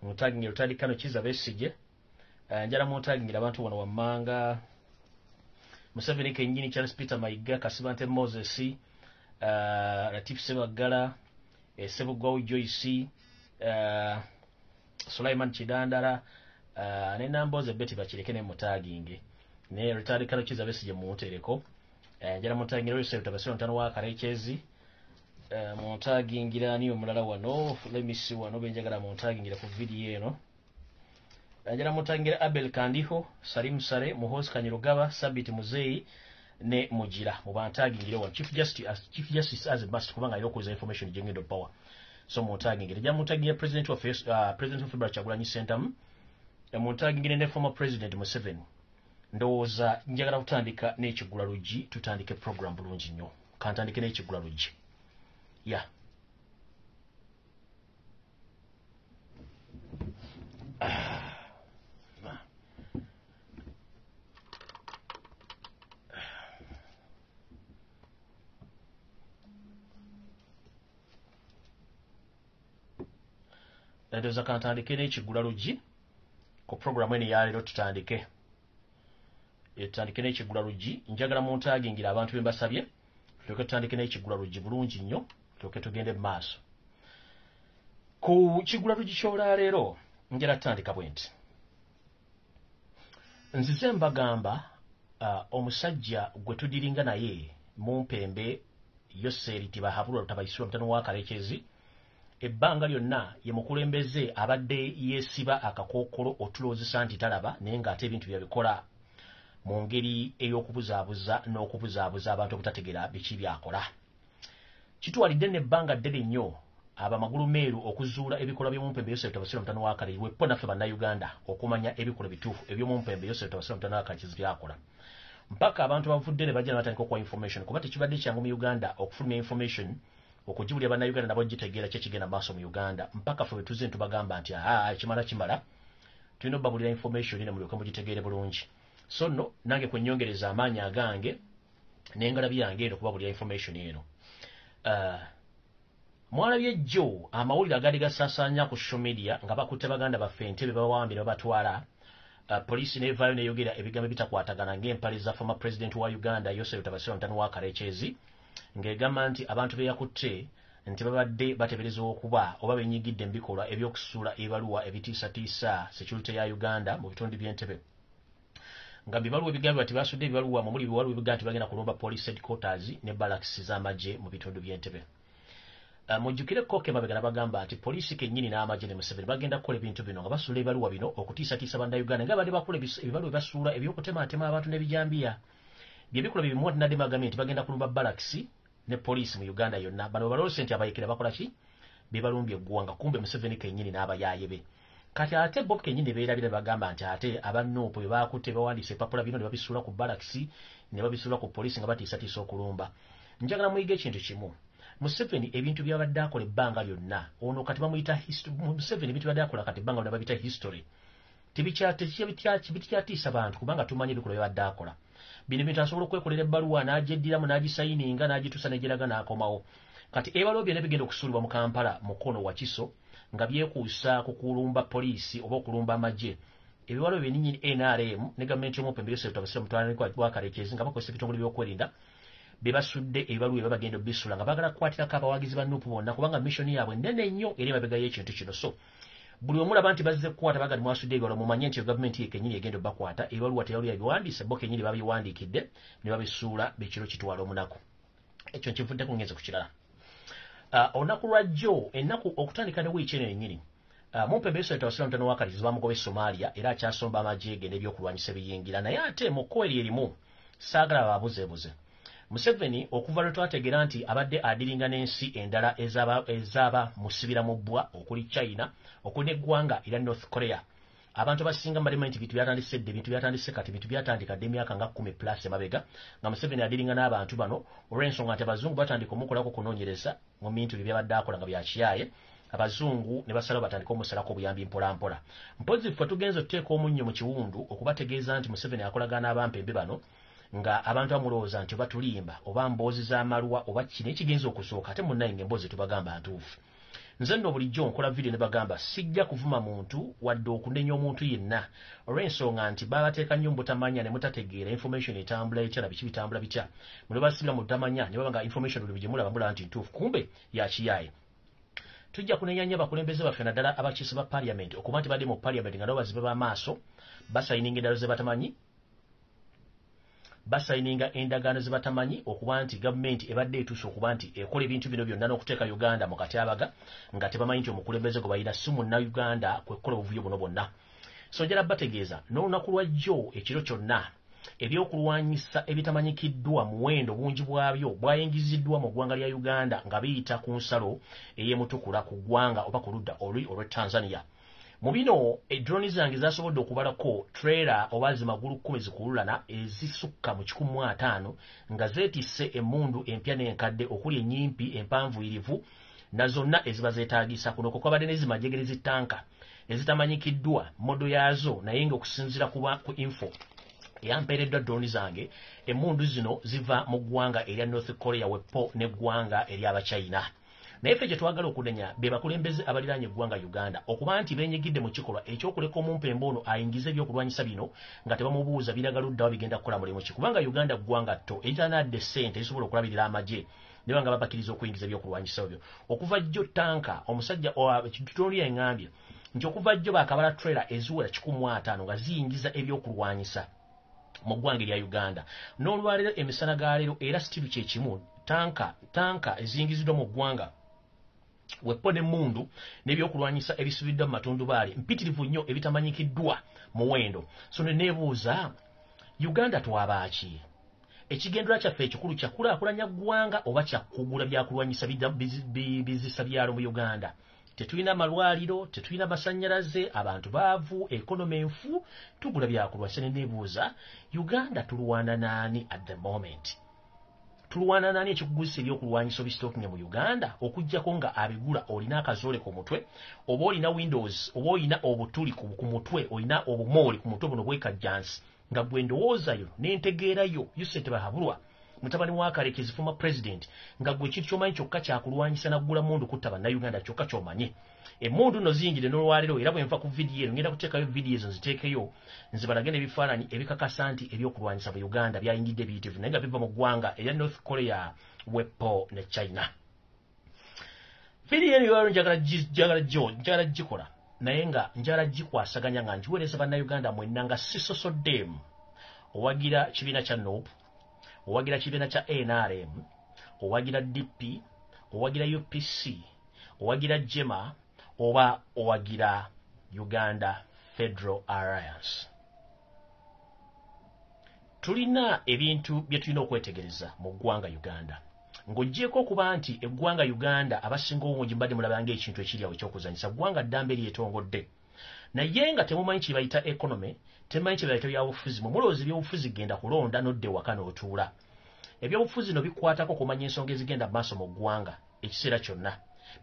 mutagingira Lutali Kano Kiza Besigye njala mutagingira abantu wano wammanga Museveni kenyini Charles Peter Mayiga Kasibante Moses Latif Sebagala Sebugwawo Joyce Sulaiman Chidandara ne Namboze Betty Bakireke ne mutaginge ne Lutali Kano Kiza Besigye mutereko njala mutagingira Yosef Tabasiro ntano wa Karekezi montagingira niyo mulala wano lemisi wano benjagala montagingira ku video eno njala montagingira Abel Kandiho Salim Sare Muhozi Kanyirugaba Sabit Muzeyi ne Mugira mu bantagingira wa Chief Justice as a must kubanga ilo kuza information jengendo power so montagingira njala montagingira President of February Kyagulanyi Center montagingira ne former President Museveni ndowooza njagala kutandika n'ekigula luggi tutandike program bulungi nnyo kantandike n'ekigula luggi yeah ndowooza kantandike n'ekigula luggi ku program eno ya leero tutandike etandike n'ekigula luggi njagala muntagingira abantu bembasabye tuloke tutandike n'ekigula luggi bulungi nnyo tuloke tugende maaso ku kigula luggi ky'olwa leero njala tutandika bwenti nzize mbagamba omusajja gwe tudiringa naye mu mpembe Yoseri Tibahabulwa Lutabayisirwa mutano wa Karekezi ebbanga lyonna ye mukulembeze abadde yeesiba akakookolo otuloozesa nti talaba naye ng'ate ebintu byabikola mu ngeri ey'okubuzaabuza n'okubuzaabuza abantu obutategeera biki byakola kitwalidde n'ebbanga ddene nnyo abamagulu meeru okuzuula ebikolwa by'omumpembe Yosef Tabasiro mutano wa Karekezi wepo naffe bannayuganda okumanya ebikola bituufu eby'omumpembe Yosef Tabasiro mutano wa Karekezi byakola mpaka abantu bavudde ne bajja batandika okuwa information kuba tekibadde kyangu mu Uganda okufulumya information okujibulya bannayuganda nabo gitegeera kye kigenda maaso mu Uganda mpaka ffe wetuze ntubagamba nti kimala tulina obbabulira information ne mulyoke mugitegeere bulungi so no nange kwennyongereza amaanyi agange n'engalabi yange eno kubabulira information eno mwalabye jjo amawulire agaali gasaasaanya ku social media nga bakutte baganda baffe Entebbe bawambye ne babatwala poliisi nevaayo neyogera ebigambo bitakwatagana ng'empale za former president wa Uganda Yosef Tabasiro mutano wa Karekezi ng'egamba nti abantu be yakutte nti babadde batebereza okuba oba benyigidde mu bikolwa eby'okusuula ebibaluwa ebitiisatiisa security ya Uganda mu bitundu by'Entebbe nga bibaluwa ebigambibwa nti basudde ebibaluwa mumuli bibaluwa ebigamba nti bagenda kulumba police headquarters ne barracks z'amagye mu bitundu by'Entebbe mujjukire koke mabega nabagamba nti poliisi kennyini n'amagye ne Museveni bagenda kukola ebintu bino nga basuula ebibaluwa bino okutiisatiisa bannayuganda nga badde bakola ebibaluwa ebasuula eby'okutemaatema abantu n'ebijambiya byebikola bye bimuwa tinadde bagambye nti bagenda kulumba barracks ne poliisi mu Uganda yonna bano balose nti abayekera bakola ki bebalumbye eggwanga kumbe Museveni kennyini n'abayaaye be kati ate bo kennyini beerabira bagamba nti ate abannuupu bwe baakutte bawandiisa epapula bino ne babisuula ku barracks ne babisuula ku poliisi nga batiisatiisa okulumba njagala muyiga ekintu kimu Museveni ebintu byabadde akola ebbanga lyonna ono kati bamuyita Museveni ebintu byabadde akola kati ebbanga lyonna babiyita history tibikyatiisa bantu kubanga tumanyi ebikola byabadde akola bino bintu asobola okwekolera ebbaluwa n'agyeddiramu n'agisayininga n'agituusa n'egyeraga n'akomawo kati ebibaluwa byonna bigenda okusuulibwa mu Kampala mu Kono Wakiso nga byekuusa ku kulumba poliisi oba okulumba amagye ebibaluwa byennyini NRM ne gavumenti y'omumpembe Yosef Tabasiro mutano wa Karekezi nga bakozesa ebitongole by'okwerinda be basudde ebibaluwa ebyo bagenda obbisuula nga baagala kukwatirako abawagizi ba NUP bonna kubanga mission yaabwe nnene nnyo eri emabega y'ekintu kino so buli omulaba nti bazze kukwata baga mwasudde ebibaluwa mumanye nti gavumenti ye kennyini egenda obbakwata ebibaluwa teyali yabiwandiise bo kennyini babiwandiikidde ne babisuula bekiro kitwala omunaku ekyo nkivuddeko ngenze ku kirala olunaku lwa jjo ennaku okutandika ne wiiki eno yennyini mumpembe Yosef Tabasiro mutano wa Karekezi bamugobye Somalia era akyasomba amagye ge n'ebyokulwanyisa ebiyingira naye ate mu kkweri erimu saagala babuzeebuze Museveni okuva lwe twategeera nti abadde adiringa n'ensi endala ezaaba musibira mu bbwa okuli China okuli n'eggwanga era North Korea abantu basinga mbalima nti bintu byatandise kati bintu byatandika dde emyaka nga 10 plus emabega nga Museveni adiringa n'abantu bano olw'ensonga nti abazungu batandika omukolako okunoonyereza mu bintu bye byabadde akola nga byakiyaaye abazungu ne basalawo batandika omusalako obuyambi mpolampola mpozi ffe tugenze okuteeka omunnyo mu kiwundu okubategeeza nti Museveni akolagana n'abampembe bano nga abantu bamulowooza nti oba tulimba oba mboozi z'amaluwa oba kino ekigenza okusooka ate munnaye ng'emboozi tubagamba ntuufu nze nno bulijjo nkola video ne bagamba sijja kuvuma muntu wadde okunenya omuntu yenna olw'ensonga nti babateeka nnyo mubutamanya ne mutategeera information etambula etya na biki bitambula bitya mwe basibira mu butamanya ne babanga information buli gye mulaba mulaba nti ntuufu kumbe yakiyaye. Tujja kunenya nnyo abakulembeze baffe naddala abakiise ba parliament okuba nti badde mu parliament nga nabo bazibe b'amaaso basayininga endalo ze batamanyi basayininga endagaano ze batamanyi okuba nti gavumenti ebadde etuuse okuba nti ekola ebintu bino byonna n'okuteeka Uganda mu katyabaga nga tebamanyi nti omukulembeze gwe bayina si munnayuganda kwekola obuvuyo buno bwonna. So njala bategeeza n'olunaku lwa jjo ekiro kyonna ebyokulwanyisa ebitamanyikiddwa muwendo bungi bwabyo bwayingiziddwa mu ggwanga lya Uganda nga biyita ku nsalo ey'emutukula ku ggwanga oba ku ludda olw'e Tanzania. Mu bino drone zange zasobodde okubalako trailer oba zimagulu 10 zikululana ezisukka mu 1500 nga zeetisse emmundu empya n'enkadde okuli ennyimpi empanvuyirivu na zonna eziba zeetaagisa kuno kwabadde n'ezimajegere zitanka ezitamanyikiddwa modo yazo naye ng'okusinziira ku info eyampeereddwa drone zange emmundu zino ziva mu ggwanga erya North Korea wepo n'eggwanga ery'Abachina. Naye ffe gye twagala okunenya be bakulembeze abaliraanye eggwanga Uganda okuba nti beenyigidde mu kikolwa ekyokuleka omumpembe ono ayingize ebyokulwanyisa bino nga tebamubuuza biragaluddawo bigenda kukola mulimu ki kubanga Uganda ggwanga tto eritanadde ssente ezisobola okulabirira amagye ne banga babakkiriza okuyingiza ebyokulwanyisa ebyo. Okuva jjo tanka omusajja kitutoni yangambye nti okuva jjo baakabala trailer eziwera 1500 nga ziyingiza ebyokulwanyisa mu ggwanga lya Uganda. N'olwaleero emisana ga leero era stilu kye kimu tanka eziyingiziddwa mu ggwanga wepo n'emmundu n'ebyokulwanyisa ebisubiddwa mu matundubaali mpitirivu nnyo ebitamanyikiddwa muwendo. So ne neebuuza Uganda twabaaki ekigendera kyaffe ekikulu kyakulaakulanya ggwanga oba kyakugula byakulwanyisa bizisa byalo mu Uganda. Tetulina amalwaliro, tetulina masannyalaze, abantu baavu, ekonome enfu, tugula byakulwanyisa. Ne neebuuza Uganda tulwana naani at the moment? Tulwana naani ekikuguzisa ebyokulwanyisa obisitookinge mu Uganda okuggyako nga abigula olina akazoole ku mutwe oba olina windows oba olina obutuli ku mutwe olina obumooli ku mutwe buno bwekajjansi nga gwe ndowoozayo n'entegeerayo Yusuf Bahabulwa mutabani wa Kalekezi former president nga gwe kintu ky'omanyi kyokka kyakulwanyisa naggula mundu kutta bannayuganda kyokka ky'omanyi. Emmundu nno ziyingire n'olwaleero era bwe nva ku vidiyo eno ngenda kuteekayo vidiyo ezo nziteekeyo nzibalage n'ebifaananyi ebikakasa nti ebyokulwanyisa mu Uganda byayingidde biyitivu naye nga biva mu ggwanga erya North Korea wepo ne China. Vidiyo eno yolwaleero njagala gikola naye nga njagala gikwasaganya nga njiweereza bannayuganda mwenna nga sisosoddeemu owagira kibiina kya NOP owagira kibiina kya NRM owagira DP owagira UPC owagira Jema oba owagira Uganda Federal Alliance. Tulina ebintu bye tulina okwetegereza mu ggwanga Uganda ng'oggyeko okuba nti eggwanga Uganda abasinga obungi mbadde mulabanga ekintu ekiri awo ekyokuzanyisa ggwanga ddambe lyetongodde naye nga temumanyi kye bayita economy temumanyi kye bayita byabufuzi mulowooza ebyobufuzi genda kulonda n'odda ewaka n'otuula. Ebyobufuzi no bikwatako kumanya ensonga ezigenda maaso mu ggwanga ekiseera kyonna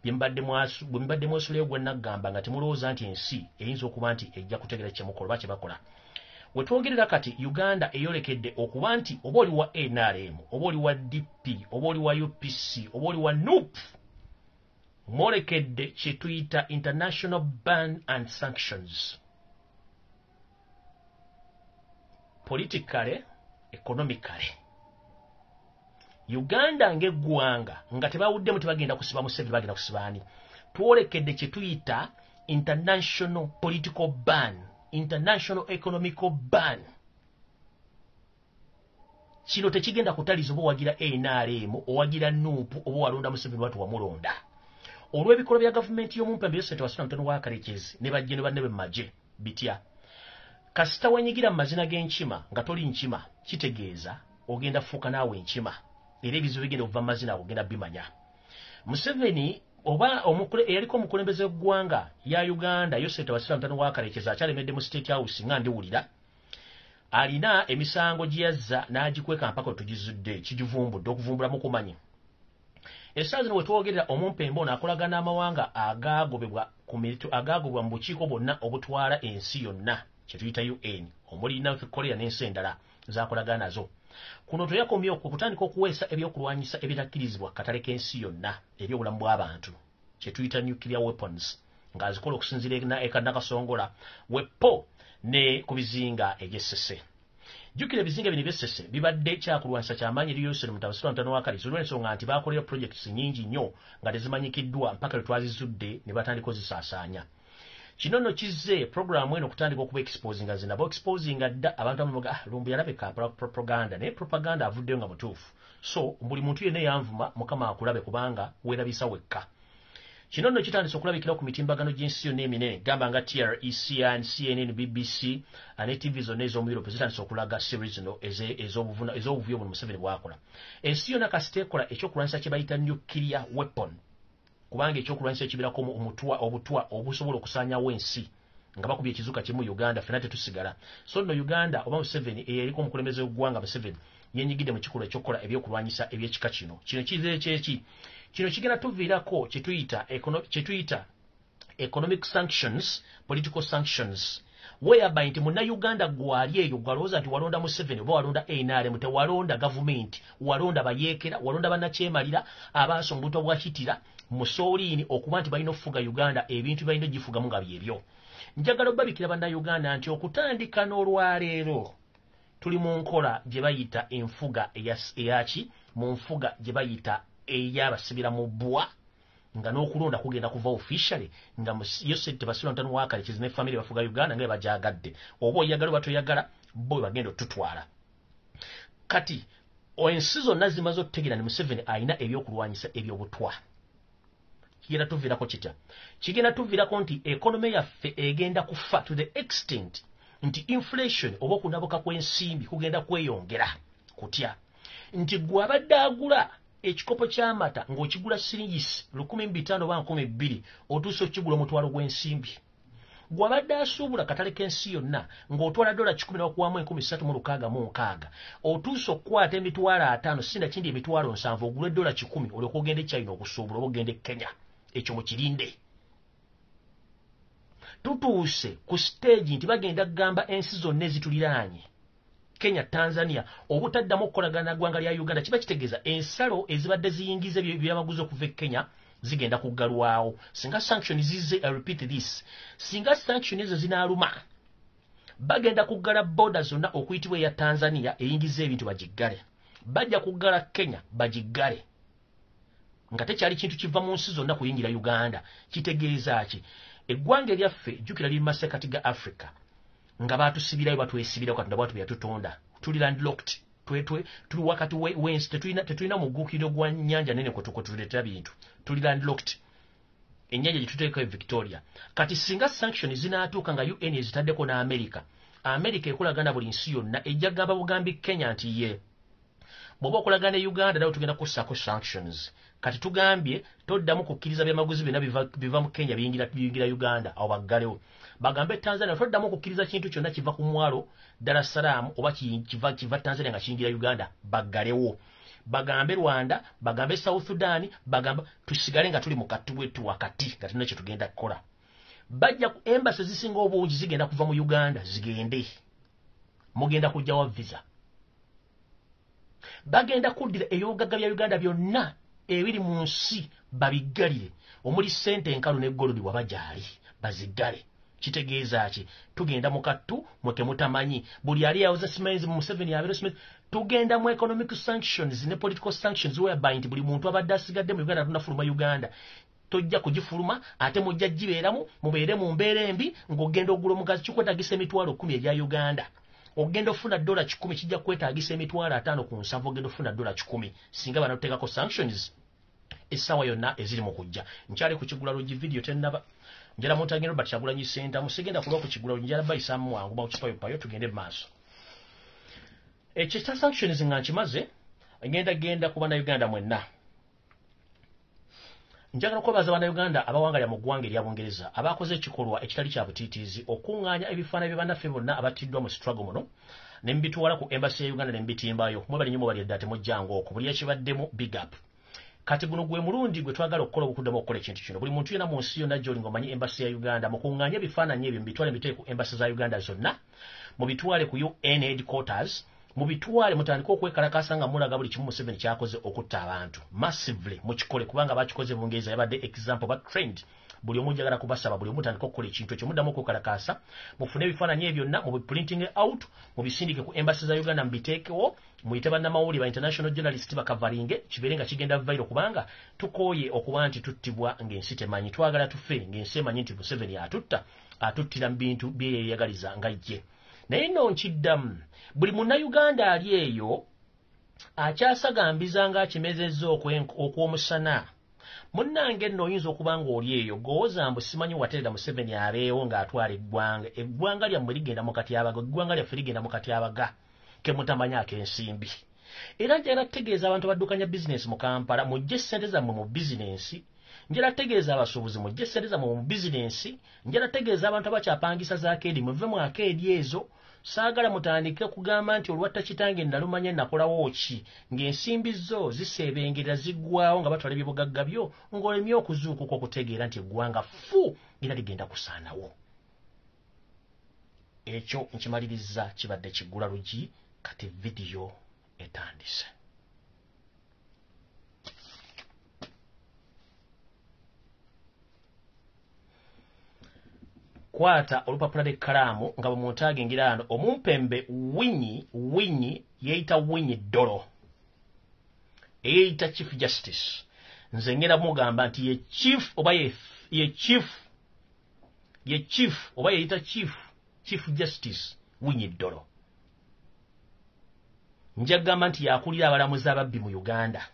bwe mbadde mwesulayo gwe naggamba nga temulowooza nti ensi eyinza okuba nti ejja kutegeera kyemukola oba kye bakola. We twogerera kati Uganda eyolekedde okuba nti oba oli wa NRM oba oli wa DP oba oli wa UPC oba oli wa NUP mwolekedde kye tuyita international ban and sanctions politically economically. Uganda ng'eggwanga nga tebawuddemu tebagenda kusiba Museveni bagenda kusibaani twolekedde kye tuyita international political ban international economical ban. Kino tekigenda kutaliza oba wagira NRM owagira NUP oba walonda Museveni watu wamulonda olw'ebikolwa bya gavumenti y'omumpembe Yosete Wasuna Mutono wa Kalekezi ne bajje ne banne b'emagye bitya kasita wenyigira mu mazina g'enkima nga toli nkima kitegeeza ogenda fuuka naawe enkima era ebizibu bigenda okuva mu mazina ago ogenda bimanya. Museveni oba eyaliko omukulembeze w'eggwanga ya Uganda Yosete Wasuna Mutono wa Kalekezi akyalemedde mu State House nga ndiwulira alina emisango gye yazza n'agikweka mpaka tugizudde kigivumbudde okuvumbulamu kumanyi. Essaawa zino we twogerera omumpembe ono akolagana n'amawanga agaagobebwa mu bukiiko bwonna obutwala ensi yonna kye tuyita UN omuli North Korea n'ensi endala z'akolagana nazo. Kuno teyakomye okutandika okuweesa ebyokulwanyisa ebitakkirizibwa katale k'ensi yonna eby'obulamu bw'abantu kye tuyita nuclear weapons nga azikola okusinziira n'akasongola wepo ne ku bizinga egy'essese. Jjukira ebizinga bino eby'essese bibadde kyakulwanisa kyamaanyi eri Yoseri Mutabasirwa Mutano wa Kalizo olw'ensonga nti baakolera projects nnyingi nnyo nga tezimanyikiddwa mpaka lwe twazizudde ne batandika ozisaasaanya. Kino nno kizze programu eno okutandika okuba exposinga zinabo exposinga dda abantu abamuga Lumbuye alabika propaganda naye propaganda avuddeyo nga mutuufu. So buli muntu yenna yanvuma Mukama akulabe kubanga weerabisa wekka. Kino nno kitandise okulabikira ku mitimbagano gy'ensi yonna eminene gamba nga TRECN, CNN, BBC ne TV zonna ez'omu Europe zitandise okulaga series no ez'obuvuyo buno Museveni bwakola. Ensi yonna kasita ekola ekyokulwanyisa kye bayita nuclear weapon kubanga ekyokulwanyisa ekibirako obutwa obusobola okusaanyawo ensi nga bakubye ekizuka kimu Uganda ffenna tetusigala. So nno Uganda oba Museveni eyeriko omukulembeze w'eggwanga Museveni yenyigidde mu kikolwa ekyokukola ebyokulwanyisa eby'ekika kino. Kino kizire kyeki? Kino kigenda tuviirako kye tuyita economic sanctions, political sanctions, whereby nti Munnayuganda gwali eyo gwalowooza nti walonda Museveni oba walonda NRM, tewalonda gavumenti, walonda bayeekera, walonda bannakyemalira abaasa omuntu obwakitira musooliini okuba nti balina okufuga Uganda ebintu balina ogifugamu nga byebyo. Njagala obbabikira Bannayuganda nti okutandika n'olwaleero tuli mu nkola gye bayita enfuga eyaki mu nfuga gye bayita ey'abasibira mu bbwa nga n'okulonda kugenda kuva officially nga Yoseri Tebasirwa Mutano wa Kalizo ne family bafuga Uganda nga bajaagadde oba oyagala oba toyagala bo bagenda otutwala. Kati ensi zonna zimaze okutegeera ni Museveni alina ebyokulwanyisa ebyobutwa. Kigenda tuviirako kitya? Kigenda tuviirako nti economy yaffe egenda kufa to the extent nti inflation oba okunabuka kw'ensimbi kugenda kweyongera kutya nti gwe abadde agula ekikopo ky'amata ng'okigula siringisi 1,500 oba 2,000 otuuse okigula omutwalo gw'ensimbi. Gwe abadde asuubula katale k'ensi yonna ng'otwala $10 n'okuwamu 3,666 otuuse okukwata emitwalo 5 sinda kindi emitwalo 7 ogule $10 olyoka ogende China okusuubula oba ogende Kenya. Ekyo mukirinde. Tutuuse ku stage nti bagenda kugamba ensi zonna ezituliraanye Kenya, Tanzania obutaddamu okukolagana ggwanga lya Uganda kiba kitegeeza ensalo ezibadde ziyingiza byamaguzi okuva e Kenya zigenda kuggalwawo. Singa sanction zizze, I repeat this, singa sanction ezo zinaaluma bagenda kuggala border zonna okuyitibwa eya Tanzania eyingiza ebintu bagiggale, bajja kuggala Kenya bagiggale nga tekyali kintu kiva mu nsi zonna kuyingira Uganda. Kitegeeza ki? Eggwanga eryaffe jjukira liri masekati ga Africa nga batusibirayo batwesibirayo Katonda bwatu byatutonda. Tuli landlocked, tuli wakati w'ensi, tetulina mugguukiro gwa nnyanja nene kwe tuleetera bintu. Tuli landlocked, ennyanja gye tuteekako Victoria. Kati singa sanction zinaatuuka nga UN ezitaddeko n'America, America ekolagana buli nsi yonna ejja kugamba Bugambi Kenya nti ye bw'oba okolagana Uganda nawe tugenda kussaako sanctions. Kati tugambye toddamu kukkiriza byamaguzi byonna biva mu Kenya biyingira Uganda awo baggalewo. Bagambe Tanzania toddamu okukkiriza kintu kyonna kiva ku mwalo Dar es Salaam oba kiva Tanzania nga kiyingira Uganda baggalewo. Bagambe Rwanda, bagambe South Sudan, bagambe tusigale nga tuli mu katuwetu wakati nga tulina kye tugenda kukola. Bajja embassy zisinga obungi zigenda kuva mu Uganda zigende. Mugenda kujjawa visa. Bagenda kuddira ebyobugagga bya Uganda byonna ebiri mu nsi babiggalire omuli ssente enkalu n'eggolodi wabagyali baziggale. Kitegeeza ki? Tugenda mu kattu mweke mutamanyi buli ali yawoza simanyizi mu Museveni abeera simanyizi. Tugenda mu economic sanctions ne political sanctions whereby nti buli muntu abadde asigadde mu Uganda tunafuluma Uganda tojja kugifuluma ate mujja gibeeramu mubeere mu mbeera embi ng'ogenda ogula omugazi kikwetaagisa emitwalo 10 egya Uganda. Ogenda ofuna $10 kijja kwetaagisa emitwalo 5 ku nsavu ogenda ofuna $10 singa banateekako sanctions essaawa yonna eziri mu kujja. Nkyali ku Kigula Lodge video tennaba njala Mutangi Robert Kyagulanyi Center musigenda kulwa ku Kigula Lodge njala bayisamu wangu ba kukipayo tugende maaso. Ekita sanctions nga nkimaze genda ku Bannayuganda mwenna. Njagala kubaza Bannayuganda abawangalya mu ggwanga erya Bungereza abakoze ekikolwa ekitali kya butiitiizi okuŋŋaanya ebifaananyi by'abannaffe bonna abattiddwa mu struggle muno ne mbitwala ku embassy ya Uganda ne mbitimbayo. Mwebali nnyo mwebali edda temujjangu okwo buli ekibaddemu big up. Kati guno gwe mulundi gwe twagala okukola okuddamu okukola ekintu kino. Buli muntu yenna mu nsi yonna gy'oli ng'omanyi embassy ya Uganda mukuŋŋaanya ebifaananyi ebyo mbitwale mbiteeke ku embassy za Uganda zonna mubitwale ku UN headquarters mubitwale mutandika okwekalakasa nga mulaga buli kimu Museveni kyakoze okutta abantu massively mukikole kubanga bakikoze bungeeza yabadde example ba trend buli omu njagala kubasaba buli omu tandika okukola ekintu ekyo muddamu okwekalakasa mufune ebifaananyi ebyonna mubiprinting out mubisindike ku embassy za Uganda mubiteekewo muyite bannamawulire ba international journalist bakavalinge kibeere nga kigenda viral kubanga tukooye okuba nti tuttibwa ng'ensi temanyi twagala tufe ng'ensi emanyi nti Museveni atuttira mu bintu bye yeeyagaliza nga ye naye nno nkiddamu buli munnayuganda ali eyo akyasagambiza ng'akimezezza okw'omusana munnange nno oyinza okuba ng'oli eyo gowooza mbu simanyi waterera Museveni abeewo ng'atwala eggwanga lyammwe ligenda mu katyabaga eggwanga lyaffe ligenda mu katyabaga ke mutamanyi ak'ensimbi era njagala tutegeeza abantu abaddukanya bizinensi mu Kampala mujje ssente zammwe mu bizinensi njagala tutegeeza abasuubuzi mujje ssente zammwe mu bizinensi njagala tutegeeza abantu abakyapangisa za keedi muve mu akeedi ezo saagala mutandike kugamba nti olwatta kitange nalumanya nakolawo ki ng'ensimbi zo ziseebengerera ziggwawo nga batwala ebyobugagga byo ng'olemye okuzuukuka okutegeera nti eggwanga fu era ligenda kusaanawo ekyo nkimaliriza kibadde kiggula lugi kati vidiyo etandise kwata olupapula lw'ekkalaamu nga bwe agengira ano omumpembe winyi yeeyita winyi ddolo eyeeyita chief justice nze ngenda mugamba nti ye chief oba yeeyita chief justice winyi ddolo njagamba nti yakulira abalamuzi ababbi mu Uganda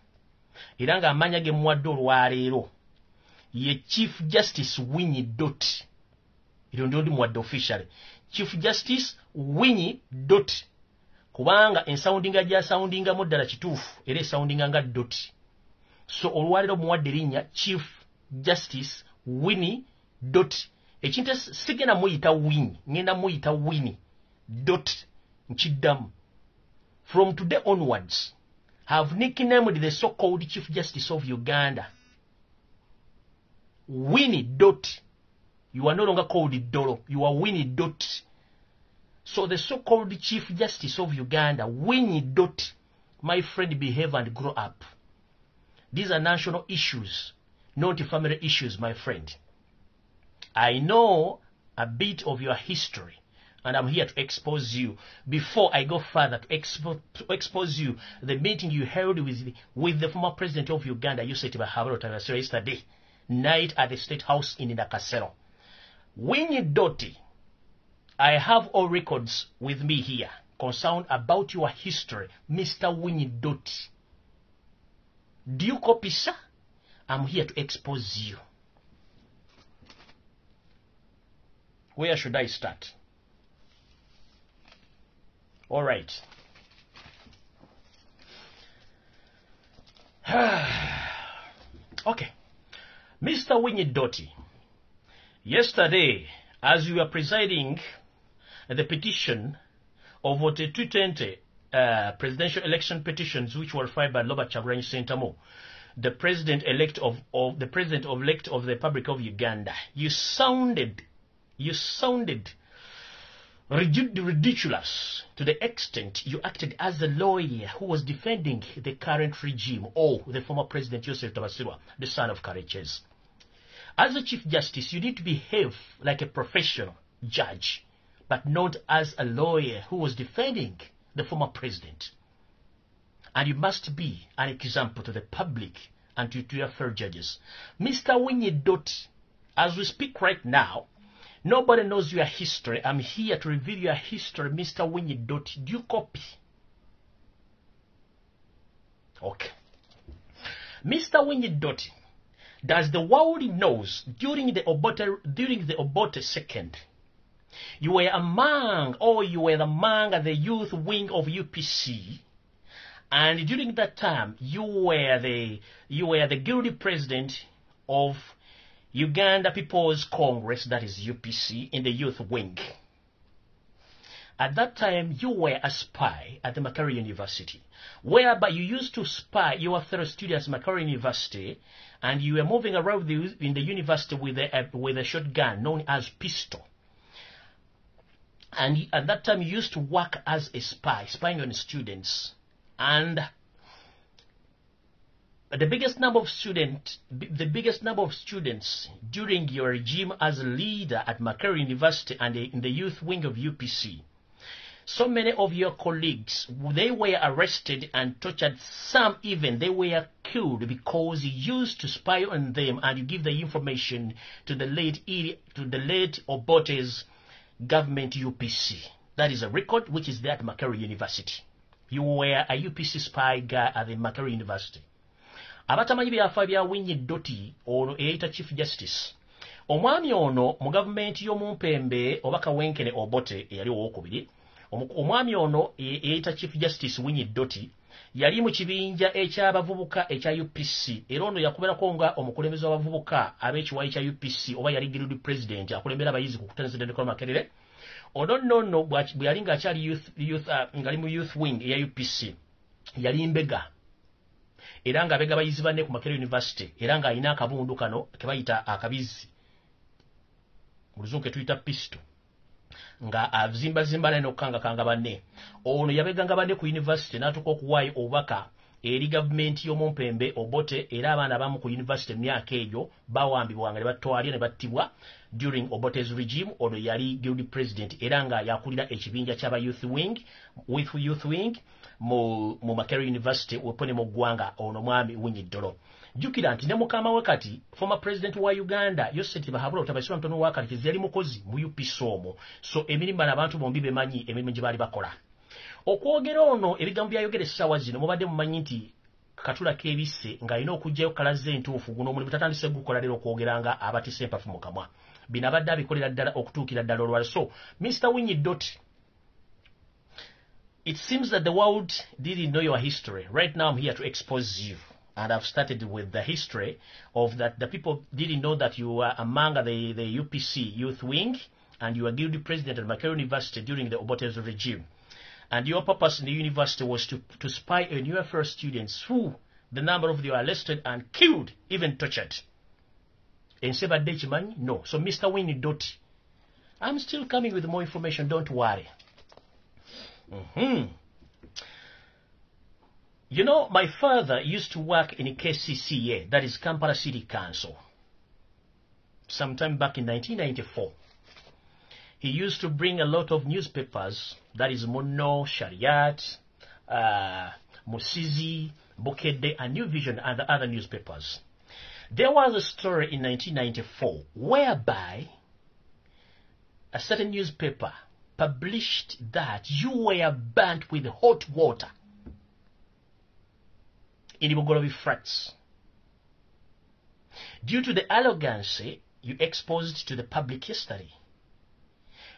era ng'amanya ge muwadde olwaleero ye chief justice winyi dot ilo ndio ndi muwadde officially chief justice winyi dot kubanga ensoundinga gya soundinga muddala kituufu era soundinga nga dot so olwaliro muwadde linnya chief justice winyi dot ekintu sigena muyita winyi ngenda muyita winyi dot nkiddamu from today onwards have nicknamed the so-called chief justice of Uganda winyi dot. You are no longer called Dolo. You are Winnie Dot. So the so-called Chief Justice of Uganda, Winnie Dot, my friend, behave and grow up. These are national issues, not family issues, my friend. I know a bit of your history, and I'm here to expose you. Before I go further, to expose you, the meeting you held with the former president of Uganda, Yusuf Habaro yesterday night at the State House in Nakasero. Winnie Doty, I have all records with me here concerned about your history, Mr. Winnie Doty. Do you copy, sir? I'm here to expose you. Where should I start? All right. Okay. Mr. Winnie Doty. Yesterday, as we were presiding the petition of the 220 presidential election petitions, which were filed by Robert Kyagulanyi Ssentamu, the president-elect of the Republic of Uganda, you sounded ridiculous to the extent you acted as a lawyer who was defending the current regime or the former president Joseph Tabasirwa, the son of Karechez. As a Chief Justice, you need to behave like a professional judge, but not as a lawyer who was defending the former president. And you must be an example to the public and to your fellow judges. Mr. Winnie Dot, as we speak right now, nobody knows your history. I'm here to reveal your history, Mr. Winnie Dot. Do you copy? Okay. Mr. Winnie Dot, does the world knows during the Obote second, you were among the youth wing of UPC, and during that time you were the guilty president of Uganda People's Congress, that is UPC, in the youth wing. At that time, you were a spy at the Makerere University, whereby you used to spy your fellow students at Makerere University, and you were moving around in the university with a shotgun known as pistol. And at that time, he used to work as a spy, spying on students. And the biggest number of students during your regime as a leader at Makerere University and in the youth wing of UPC. So many of your colleagues, they were arrested and tortured. Some even, they were killed because you used to spy on them and you give the information to the late Obote's government UPC. That is a record which is there at Makerere University. You were a UPC spy guy at the Makerere University. Abatamanyi byafa bya Winnie Doty ono eyita Chief Justice. Omwami ono mu government y'omumpembe obaka wenkene Obote yali owokubiri. Omwami ono eyita Chief Justice Winnie Doty yali mu kibinja eky'abavubuka ekya UPC era ono yakuberako nga omukulembeze w'abavubuka ab'ekiwayi kya UPC oba yali guild president akulembera abayizi ku kutandisa ettendekero Makerere. Ono nno bwe yali ng'akyali ngali mu youth wing eya UPC yali mbega era ng'abega abayizi banne ku Makerere University era ng'alina akabundu kano ke bayita akabizi mu luzungu ke tuyita pistol nga azimba n'okukanga banne. Ono yabeganga banne ku university n'atuuka okuwaayo obubaka eri gavumenti y'omumpembe Obote era abaana abamu ku university emyaka egyo bawambibwa nga ne batwalya ne battibwa during Obote's regime. Ono yali guild president era nga yakulira ekibinja ky'aba youth wing mu Makerere University wepone mu ggwanga ono mwami Winnie Doty. Jukira nti ne mukama we kati former president wa Uganda Yoseti Bahabula otabasibwa mtono wa kati yali mukozi mu UPC omwo. So emirimu abantu bombi bemanyi emirimu gye bali bakola. Okwogera ono ebigambo byayogera essaawa zino mubadde mumanyi nti katula k'ebisse ng'alina okugyayo kalaze entuufu guno omulimu tatandise gukola leero okwogera nga abatise empafu mu kamwa. Bino abadde abikolera ddala okutuukira ddala olwala. So Mr. Winnie Doty, it seems that the world didn't know your history. Right now I'm here to expose you. And I've started with the history of that. The people didn't know that you were among the UPC youth wing and you were guild president at Makerere University during the Obote's regime. And your purpose in the university was to spy on your first students who, the number of them were arrested and killed, even tortured. And say about Dechiman? No. So Mr. Winnie Doty, I'm still coming with more information, don't worry. You know, my father used to work in KCCA, that is Kampala City Council, sometime back in 1994. He used to bring a lot of newspapers, that is Mono, Shariat, Musizi, Bukedde, and New Vision, and the other newspapers. There was a story in 1994 whereby a certain newspaper published that you were burnt with hot water in the Bamugobye flats. Due to the arrogance you exposed to the public yesterday.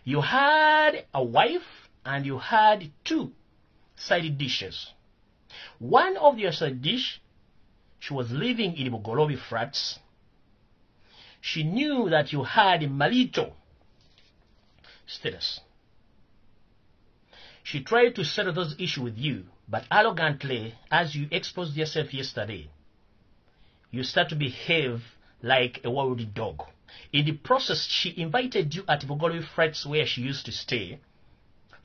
You had a wife and you had two side dishes. One of your side dish, she was living in the Bamugobye flats. She knew that you had marital status. She tried to settle those issues with you, but arrogantly, as you exposed yourself yesterday, you start to behave like a wild dog. In the process, she invited you at Bamugobye flats where she used to stay.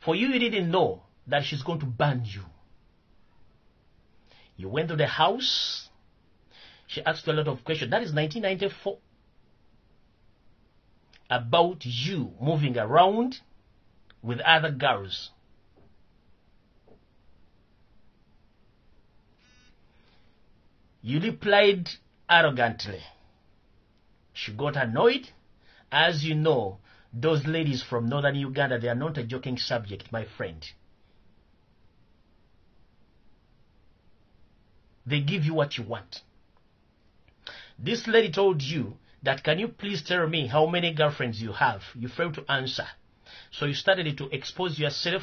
For you didn't know that she's going to burn you. You went to the house. She asked you a lot of questions. That is 1994. About you moving around with other girls. You replied arrogantly. She got annoyed. As you know, those ladies from northern Uganda, they are not a joking subject, my friend. They give you what you want. This lady told you that, can you please tell me how many girlfriends you have? You failed to answer. So you started to expose yourself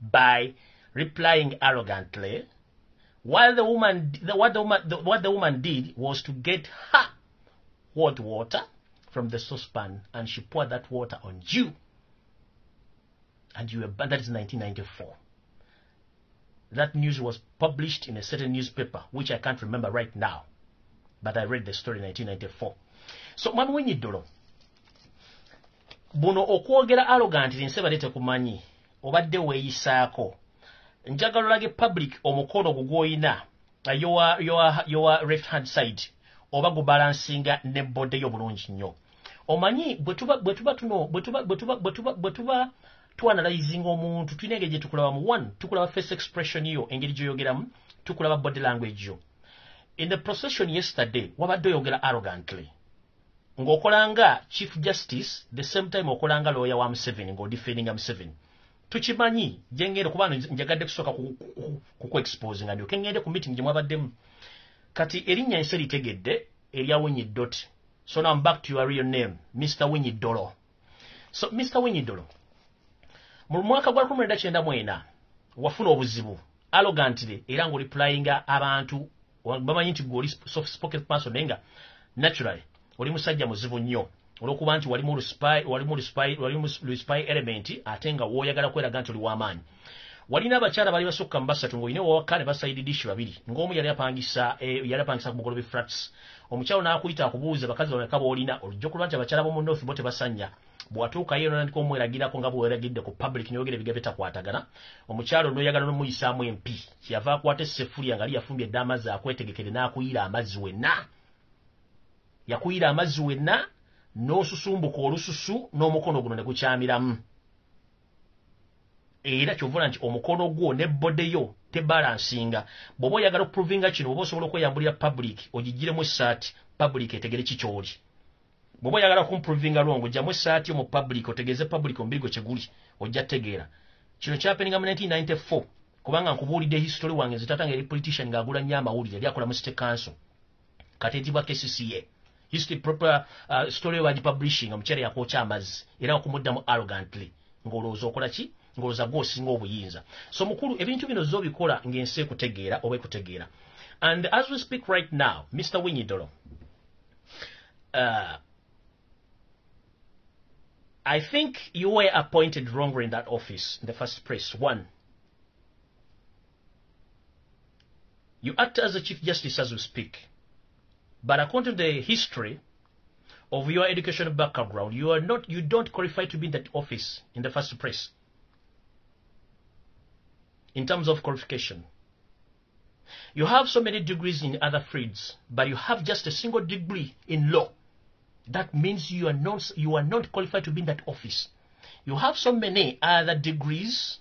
by replying arrogantly. While the woman, what the woman did was to get her hot water from the saucepan, and she poured that water on you. And you were banned. That is 1994. That news was published in a certain newspaper, which I can't remember right now. But I read the story in 1994. So, Mama Winnie Doty, buno okwogera arrogant nseba lete kumanyi obadde weeyisaako njagala olage public omukono gugwoyina your left hand side oba gubalansinga ne bode yo bulungi nnyo omanyi bwetuba tuanalyzing omuntu tulina engeri gye tukulaba mu one tukulaba face expression yo engeri gyoyogeramu tukulaba body language yo in the procession yesterday wabadde oyogera arrogantly ng'okolanga chief justice the same time okolanga lawyer wa Museveni ng'odefendinga Museveni tukimanyi jengere kubano njagadde kusooka ku expose nga ndyoke ngende ku meeting gye mwabaddemu kati erinnya ense litegedde erya Winyidot so now I'm back to your real name Mr. Winyidolo so Mr. Winyidolo mu mwaka gwa 1994 wafuna obuzibu arrogantly era ng'oliplyinga abantu bamanyi nti gwe soft spoken person nenga naturally oli musajja muzibu nnyo olwokuba nti wali mu spy element ate nga wooyagala kweraga nti oli w'amaanyi walina abakyala bali basukka mu basatu ng'olina owawakka ne basaididishi babiri ng'omu yali apangisa ku Bugolobe flats omukyalo n'akuyita akubuuza bakazi bameka boolina olujja kulwa nti abakyala b'omu north bo tebasanya bw'atuukayo n'otandika omweragirako nga bweweragidde ku public n'oyogera ebiga bitakwatagana omukyalo n'oyagala n'omuyisaamu empi kyeyava akwata esseffuliya nga liyafumbye edde amazzi akwetegekere n'akuyira amazzi wenna yakuyira amazzi wenna n'osusumbuka olususu n'omukono guno ne gukyamiramu era kyovula nti omukono gwo ne bode yo tebalansinga bw'oba oyagala okuprovinga kino oba osobola okweyambulira public ogigiremu essaati public etegere kikyoli bw'oba oyagala kumprovinga lwongo ojjamu essaati yo mu public otegeeze public omubiri gwe kyeguli ojja tegeera kino kyapeninga mu 1994 kubanga nkubuulidde history wange nzitata ngeri politician ng'agula nnyo amawulire yali akola mu city council kateetibwa KCCA history proper story of publishing omukyala yakwokya amazzi era okumuddamu arrogantly ng'olowooza okola ki ng'olowooza gw'osinga obuyinza so mukulu ebintu bino z'obikola ng'ensi ekutegeera oba ekutegeera and as we speak right now Mr. Winyidolo I think you were appointed wrongly in that office in the first place. One, you act as a Chief Justice as we speak. But according to the history of your educational background, you don't qualify to be in that office in the first place. In terms of qualification. You have so many degrees in other fields, but you have just a single degree in law. That means you are not qualified to be in that office. You have so many other degrees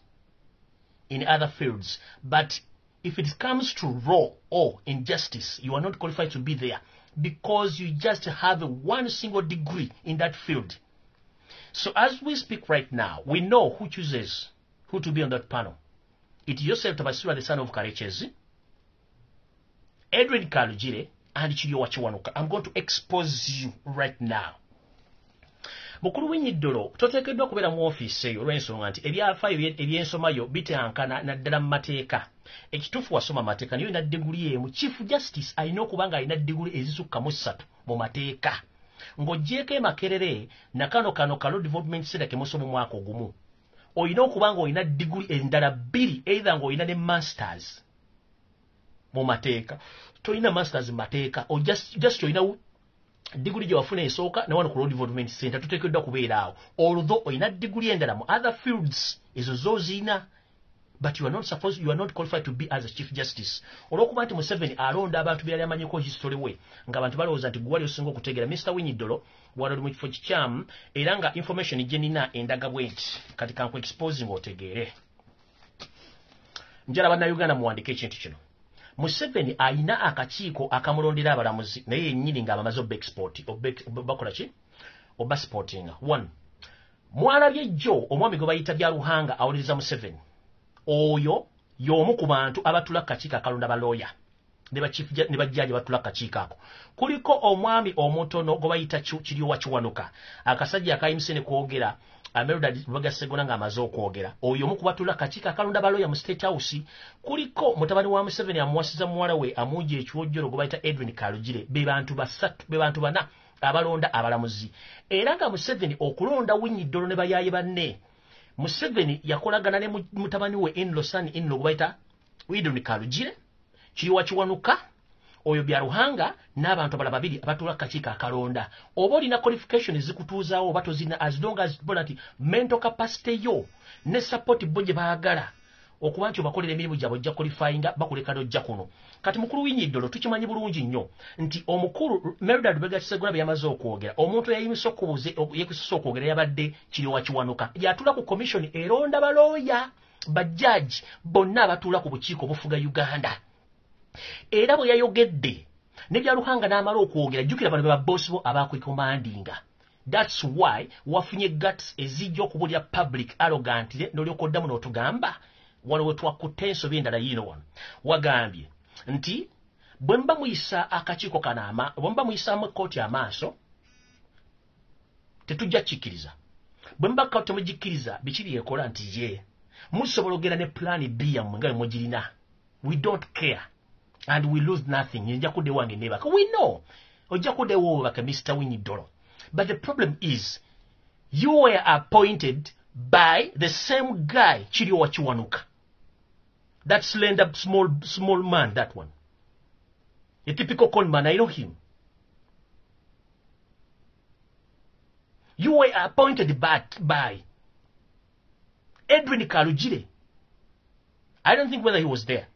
in other fields, but if it comes to law or in justice, you are not qualified to be there because you just have one single degree in that field. So as we speak right now, we know who chooses who to be on that panel. It is yourself, Tabasura, the son of Karechezi, Edwin Kalujire, and Chiriwa Chiwanuka. I'm going to expose you right now. Mukulu Winyidolo, totekeddwa kubeera mu office eyo olw'ensonga nti ebyafaayo eby'ensomayo biteankana naddala mu mateeka. Ekituufu wasoma mateeka niyo ina diguli emu. Chief Justice alina okuba nga alina diguli ezisukka mu 3 mu mateeka. Ng'oggyeko emakerere na kano Kalo Development Center kemusoma mu mwaka ogumu. Olina okuba nga olina diguli endala 2 either ng'olina ne masters mu mateeka. Tolina masters mu mateeka o just olina diguli gye wafuna esooka ne wano ku Road Development Center tuteekeddwa kubeera awo. Although olina diguli endala mu other fields ezo zozina, but you are not qualified to be as a Chief Justice. Olw'okuba nti Museveni alonda abantu be yali amanyiko history we nga abantu balowooza nti gwali osinga okutegeera. Mr. Winyidolo wali mu kifo kikyamu era nga information gye nina endaga bwenti kati kanku exposing otegeere. Njala bannayuganda muwandike ekintu kino. Museveni ayina akakiiko akamulondera abalamuzi naye yennyini ng'abamaze obexport bakola ki oba sporting. 1 mwalabye jjo omwami gwe bayita bya Luhanga awuliriza Museveni oyo y'omu ku bantu abatula kakiiko akalonda balooya ne bajjaji batula kakiiko ako. Kuliko omwami omutono gwe bayita Kiryowa Kiwanuka akasajja akayimise ne kwogera Amelda Bagasegona ng'amaze okwogera oyo omu ku batula kakiiko akalonda balooya mu State House. Kuliko mutabani wa Museveni amuwasiza muwala we amuja ekiwojjolo gwe bayita Edwin Kalujire be bantu 4 abalonda abalamuzi. Era nga Museveni okulonda Winyidolo ne bayaaye banne Museveni yakolagana ne mutabani we in-law son in-law gwe bayita Edwin Kalujire, Kiryowa Kiwanuka, oyo Byaruhanga n'abantu abalala babiri abatula kakiiko akalonda oba olina qualification ezikutuuzaawo oba tozina as long as bonati mental capacity yo ne support bo gye baagala okuba nti obakolera emirimu gyabwe ojja qualifyinga bakuleka n'ojja kuno kati mukulu Winyiddolo tukimanyi bulungi nnyo nti omukulu Merida Lubega Kisegula bwe yamaze okwogera omuntu eyayimise yekusisa okwogera yabadde Kiryowa Kiwanuka yatula ku commission eronda balooya bajjaji bonna abatuula ku bukiiko obufuga Uganda era bwe yayogedde ne Byaruhanga n'amala okwogera jjukira bano be baboosi bo abakwekomandinga. That's why wafunye guts ezijja okubulira public arrogant n'olyokoddamu n'otugamba wano we twakutte ensobi endala yino wano wagambye nti bwe mba muyisa akakiiko kanaama bwe mba muyisaamu kkooti amaaso tetujja kikkiriza bwe mba kkooti temugikkiriza bikiri ekola nti ye musobola ogera ne plan B yammwe nga mugirina. We don't care and we lose nothing. Nja kudde wange nebaka we know ojja kudde wo baka Mr. Winyiddolo. But the problem is you were appointed by the same guy Kiryowa Kiwanuka. That slender small man, that one. A typical con man, I know him. You were appointed by Edwin Kalugire. I don't think whether he was there.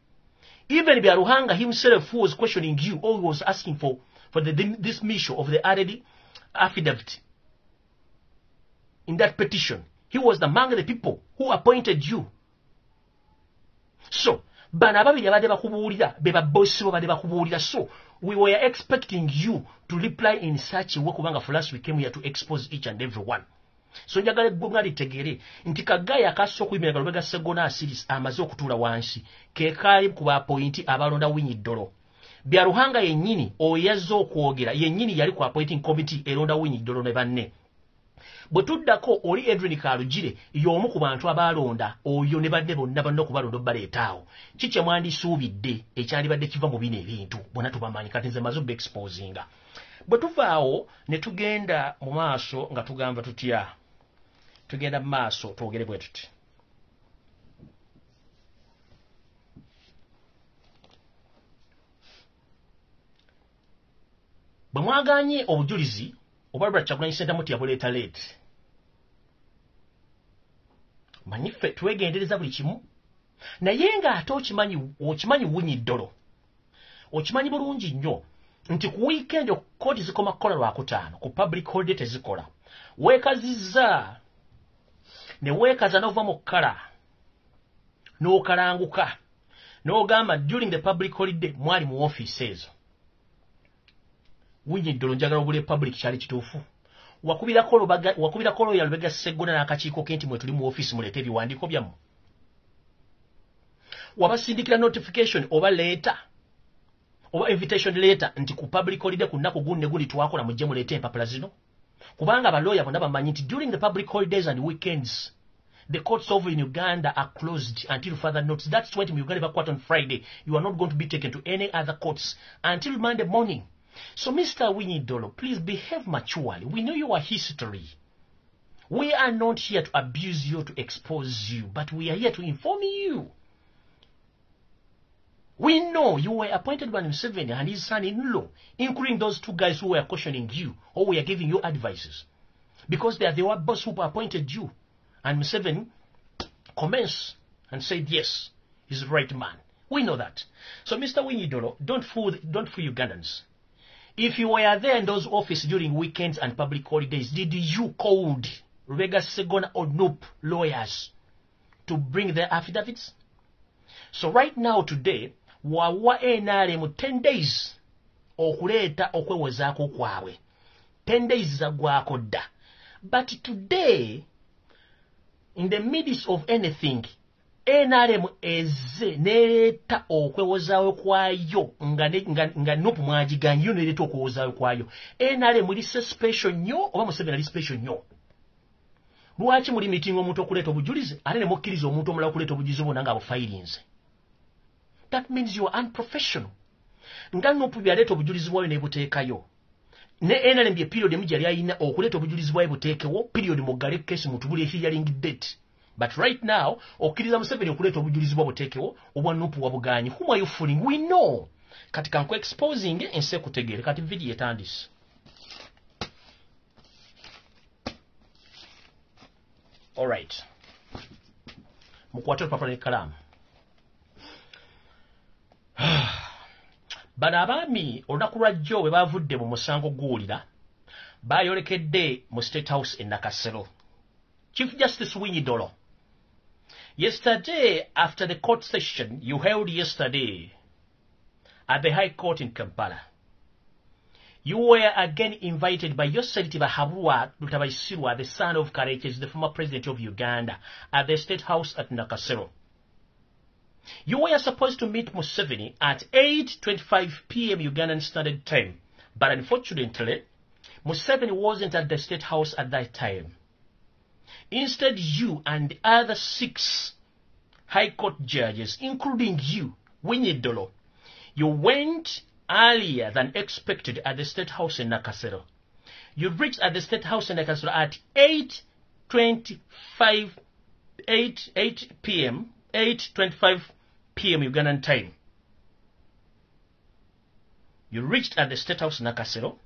Even Byaruhanga himself who was questioning you or he was asking for this mission of the added affidavit in that petition. He was among the people who appointed you. So, bana babiri abadde bakubuulira be babbosi bo badde bakubuulira. So, we were expecting you to reply in such a way kubanga for us we came here to expose each and every one. So njagala eggwanga litegere nti Kagaya akaso okuyimira Lubega Segona series amaze okutuula wansi ke kaali ku bappointi abalonda Winyiddolo. Byaruhanga yennyini oyazze okwogera yennyini yali ku appointing committee eronda Winyiddolo ne banne. Bwe tuddako oli Edwin Kalugire y'omu ku bantu abalonda oyo ne badde bonna banno kubalonda baleetaawo kiki mwandisuubidde ekyandibadde kiva mu bino ebintu bonna tubamanyi kati nze maze exposinga. Bwe tuvaawo ne tugenda mu maaso nga tugamba tutya tugenda mu maaso twogere bwe tuti bwe mwaganye obujulizi obalabula Kyagulanyi Ssentamu muti yabuleeta leeti manyife twegendereza buli kimu naye ng'ate okimanyi Winyiddolo okimanyi bulungi nnyo nti ku weekend kkooti zikoma kukola Lwakutaano ku public holiday tezikola weekazizza ne weekaza n'ova mu kkala n'okalanguka n'ogamba during the public holiday mwali mu office ezo. Winyiddolo njagala obule public kyali kituufu wakubirako looya Lubega Segona n'akakiiko ke nti mwe tuli mu office muleete ebiwandiiko byammwe wabasindikira notification oba letter oba invitation letter nti ku public holiday ku nnaku gundi gundi twakola mujje muleete empapula zino kubanga abalooya bonna bamanyi nti during the public holidays and weekends the courts over in Uganda are closed until further notice. That's when you got back on Friday. You are not going to be taken to any other courts until Monday morning. So Mr. Winyiddolo, please behave maturely. We know your history. We are not here to abuse you, to expose you, but we are here to inform you. We know you were appointed by Museveni and his son-in-law, including those two guys who were questioning you or were giving you advices. Because they are the boss who appointed you. And Museveni commenced and said, yes, he's the right man. We know that. So Mr. Winyiddolo, don't fool Ugandans. If you were there in those offices during weekends and public holidays, did you call Lubega Segona or Nope lawyers to bring their affidavits? So right now, today, wawa NRM 10 days okuleeta okwewozaako kwabwe 10 days zagwako dda. But today, in the midst of anything, NRM eze nereeta okwewozaawo kwayo nga Nupu mwagiganye yo nereeta okwewozaawo kwayo. NRM eri special nnyo oba Museveni ali special nnyo. Lwaki muli meeting omuntu okuleeta obujulizi ate ne mukkiriza omuntu omulala okuleeta obujulizi bwonna nga bufayirinze? That means you are unprofessional. Nga Nupu byaleeta obujulizi bwayo nebuteekayo. Ne NRM bye period emu gyali ayina okuleeta obujulizi bwayo buteekewo period muggale case mutubule hearing date. But right now, okkiriza Museveni okuleeta obujulizi bwa buteekewo obwa Nupu wabuganye. Whom are you fooling? We know. kati kanku exposing ense kutegere kati video etandise. All right. Mukwate olupapula n'ekkalaamu. Bano abaami olunaku lwajjo bwe baavudde mu musango guwulira baayolekedde mu State House e Nakasero. Chief Justice Winyidolo, yesterday after the court session you held yesterday at the High Court in Kampala, you were again invited by Yoseri Tibahabwa Lutabaisirwa, the son of Karekezi, the former president of Uganda, at the State House at Nakasero. You were supposed to meet Museveni at 8:25 p.m. Ugandan Standard Time, but unfortunately, Museveni wasn't at the State House at that time. Instead, you and the other 6 High Court judges, including you, Winyidolo, you went earlier than expected at the State House in Nakasero. You reached at the State House in Nakasero at 8:25 p.m. Ugandan time. You reached at the State House in Nakasero.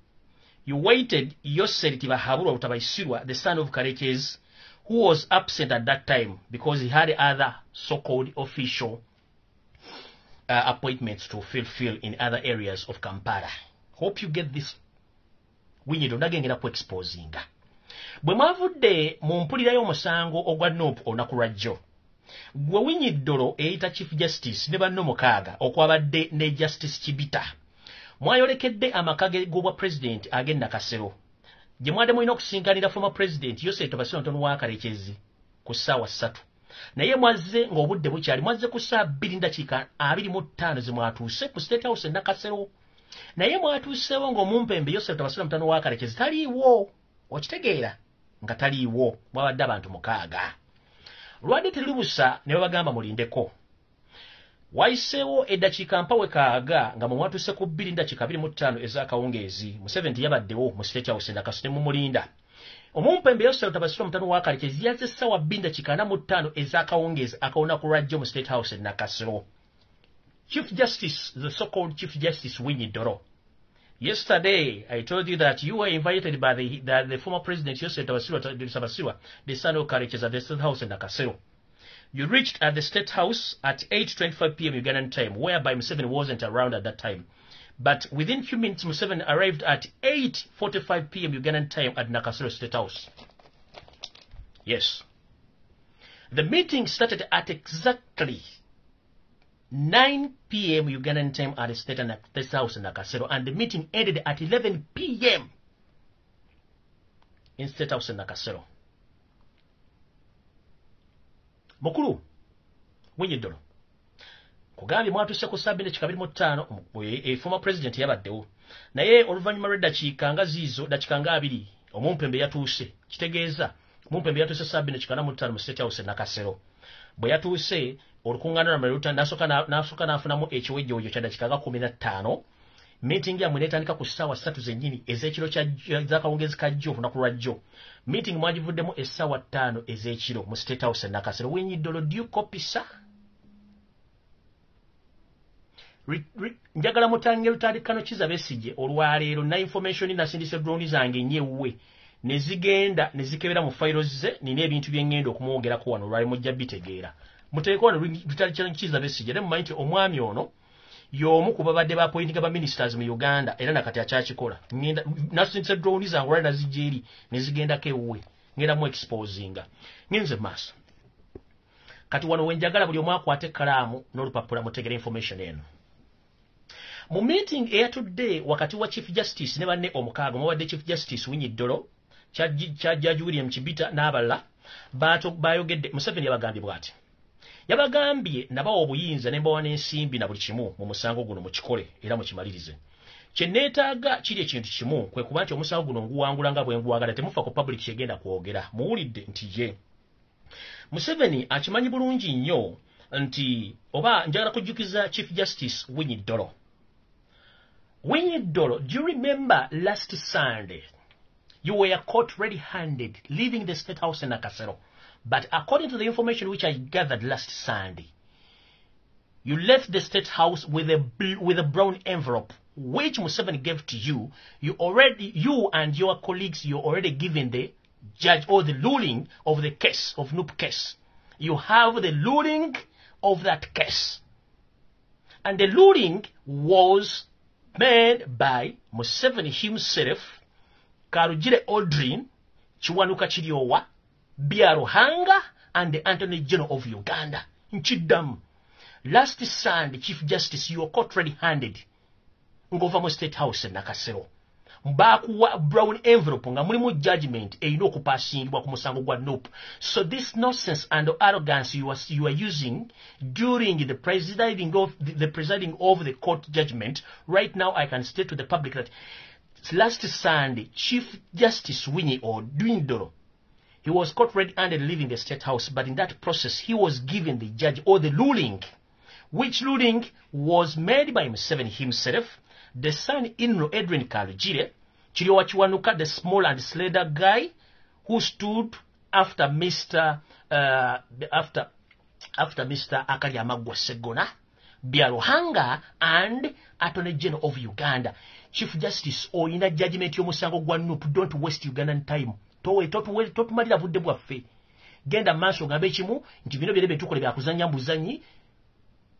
You waited Yoseri Tibahabwa Lutabaisirwa, the son of Karekezi, who was absent at that time because he had other so-called official appointments to fulfill in other areas of Kampala. Hope you get this. Winyido ndagengera ku exposinga. Bwe mwavudde mu mpulira y'omusango ogwa Nopu olunaku lwajjo, gwe Winyidolo eyita Chief Justice ne banno mukaaga okwabadde ne Justice Kibita, mwayolekedde amaka g'obwa President agenda Nakasero, gye mwadde mulina okusinkanira former President Yoseri Tibahabwa wa Karekezi ku ssaawa 3. Naye mwazze ng'obudde bukyali, mwazze ku ssaawa 2:25 ze mwatuuse ku State House e Nakasero. Naye mwatuusewo ng'omumpembe Yoseri Tibahabwa wa Karekezi taliiwo. Okitegeera nga taliiwo, mwabadde abantu mukaaga. Lwadde terubusa ne babagamba mulindeko. Wayiseewo eddakiika mpawe kaaga nga mwatuuse ku 2:25 ez'akawungeezi. Museveni yabaddewo mu State House e Nakasero ne mumulinda. Omumpembe Yoseri Tibahabwa wa Karekezi yazze ssaawa 2:45 ez'akawungeezi akawunaku lwajjo mu State House e Nakasero. Chief Justice, the so-called Chief Justice Winyidolo, yesterday I told you that you were invited by the former President Yoseri Tibahabwa, the son of Karekezi, at the State House in Nakasero. You reached at the State House at 8:25 p.m. Ugandan time, whereby Museveni wasn't around at that time. But within few minutes, Museveni arrived at 8:45 p.m. Ugandan time at Nakasero State House. Yes. The meeting started at exactly 9 p.m. Ugandan time at the State House in Nakasero, and the meeting ended at 11 p.m. in State House in Nakasero. Mukulu Winyidolo, kugambye mwatuuse ku 2:25 former president yabaddewo, naye oluvannyuma lw'eddakiika nga ziizo dakiika nga 2 omumpembe yatuuse. Kitegeeza omumpembe yatuuse 2:25 mu State House e Nakasero. Bwe yatuuse olukuŋŋaana lwammwe n'asooka n'afunamu ekiwejjoojo kya dakiika nga 15. Meeting yammwe n'etandika ku ssaawa 3 zennyini ez'ekiro z'akawungeezi ka jjo olunaku lwajjo. Meeting mwagivuddemu essaawa 5 ez'ekiro mu State House e Nakasero. Winyidolo, do you copy, sir? Njagala mutange lutandikano Kiza Besigye olwaleero na information nasindise drone zange nyewwe ne zigenda ne zikebera mu files ze, nina ebintu bye ngenda okumwogerako wano olwali mujja bitegeera. Muteekwa lutandikano Kiza Besigye ne mumanyi nti omwami ono y'omu ku babadde ba appointing ba ministers mu Uganda era nakati akyakikola. Ngenda nasindise drone zange olwali nazijja eri ne zigendako ewuwe, ngenda mu exposinga. Ngenze maaso kati wano wenjagala buli omu akwate ekkalaamu n'olupapula mutegere information eno. Mu meeting eyatudde wakati wa Chief Justice ne banne omukaaga mwawadde Chief Justice Winyidolo, kya Judge William Kibita n'abalala bayogedde. Museveni yabagambye bw'ati, yabagambye nabawa obuyinza ne mbawa n'ensimbi na buli kimu mu musango guno mukikole era mukimalirize. Kye neetaaga kiri ekintu kimu, kwe kuba nti omusango guno nguwangula nga bwe nguwagala, temufa ku public kyegenda kwogera. Muwulidde nti ye Museveni akimanyi bulungi nnyo nti oba njagala kujjukiza Chief Justice Winyidolo. Winyidolo, do you remember last Sunday you were caught red-handed leaving the State House in Nakasero? But according to the information which I gathered last Sunday, You left the State House with a brown envelope, which Museveni gave to you. You and your colleagues, you already given the judge or the ruling of the case, of Nup case. You have the ruling of that case. And the ruling was made by Museveni himself, Karugire Aldrin, Chiwanuka Chiriowa, Biaruhanga, and the Attorney General of Uganda. Nchidam. Last Sunday, Chief Justice, you were caught red-handed. Ngova mu State House in Nakasero. Mbakuwa brown envelope nga mulimu judgment eyina okupasingibwa ku musango gwa Nup. So this nonsense and arrogance you are using during the presiding of the court judgment, right now I can state to the public that last Sunday, Chief Justice Winnie Odwindoro, he was caught red-handed leaving the State House, but in that process he was given the judge or the ruling, which ruling was made by Museveni himself, the son-in-law Edwin Karugire, Chiriowa Chiwanuka, the small and slender guy who stood after Mr. Akaryamagwa Segona, Biaruhanga, and Attorney General of Uganda. Chief Justice, oyina judgment y'omusango gwa Nup, don't waste Ugandan time. Totumalira budde bwaffe. Genda maaso ngabe kimu nti bino bye tukole bya kuzanya mbuzanyi.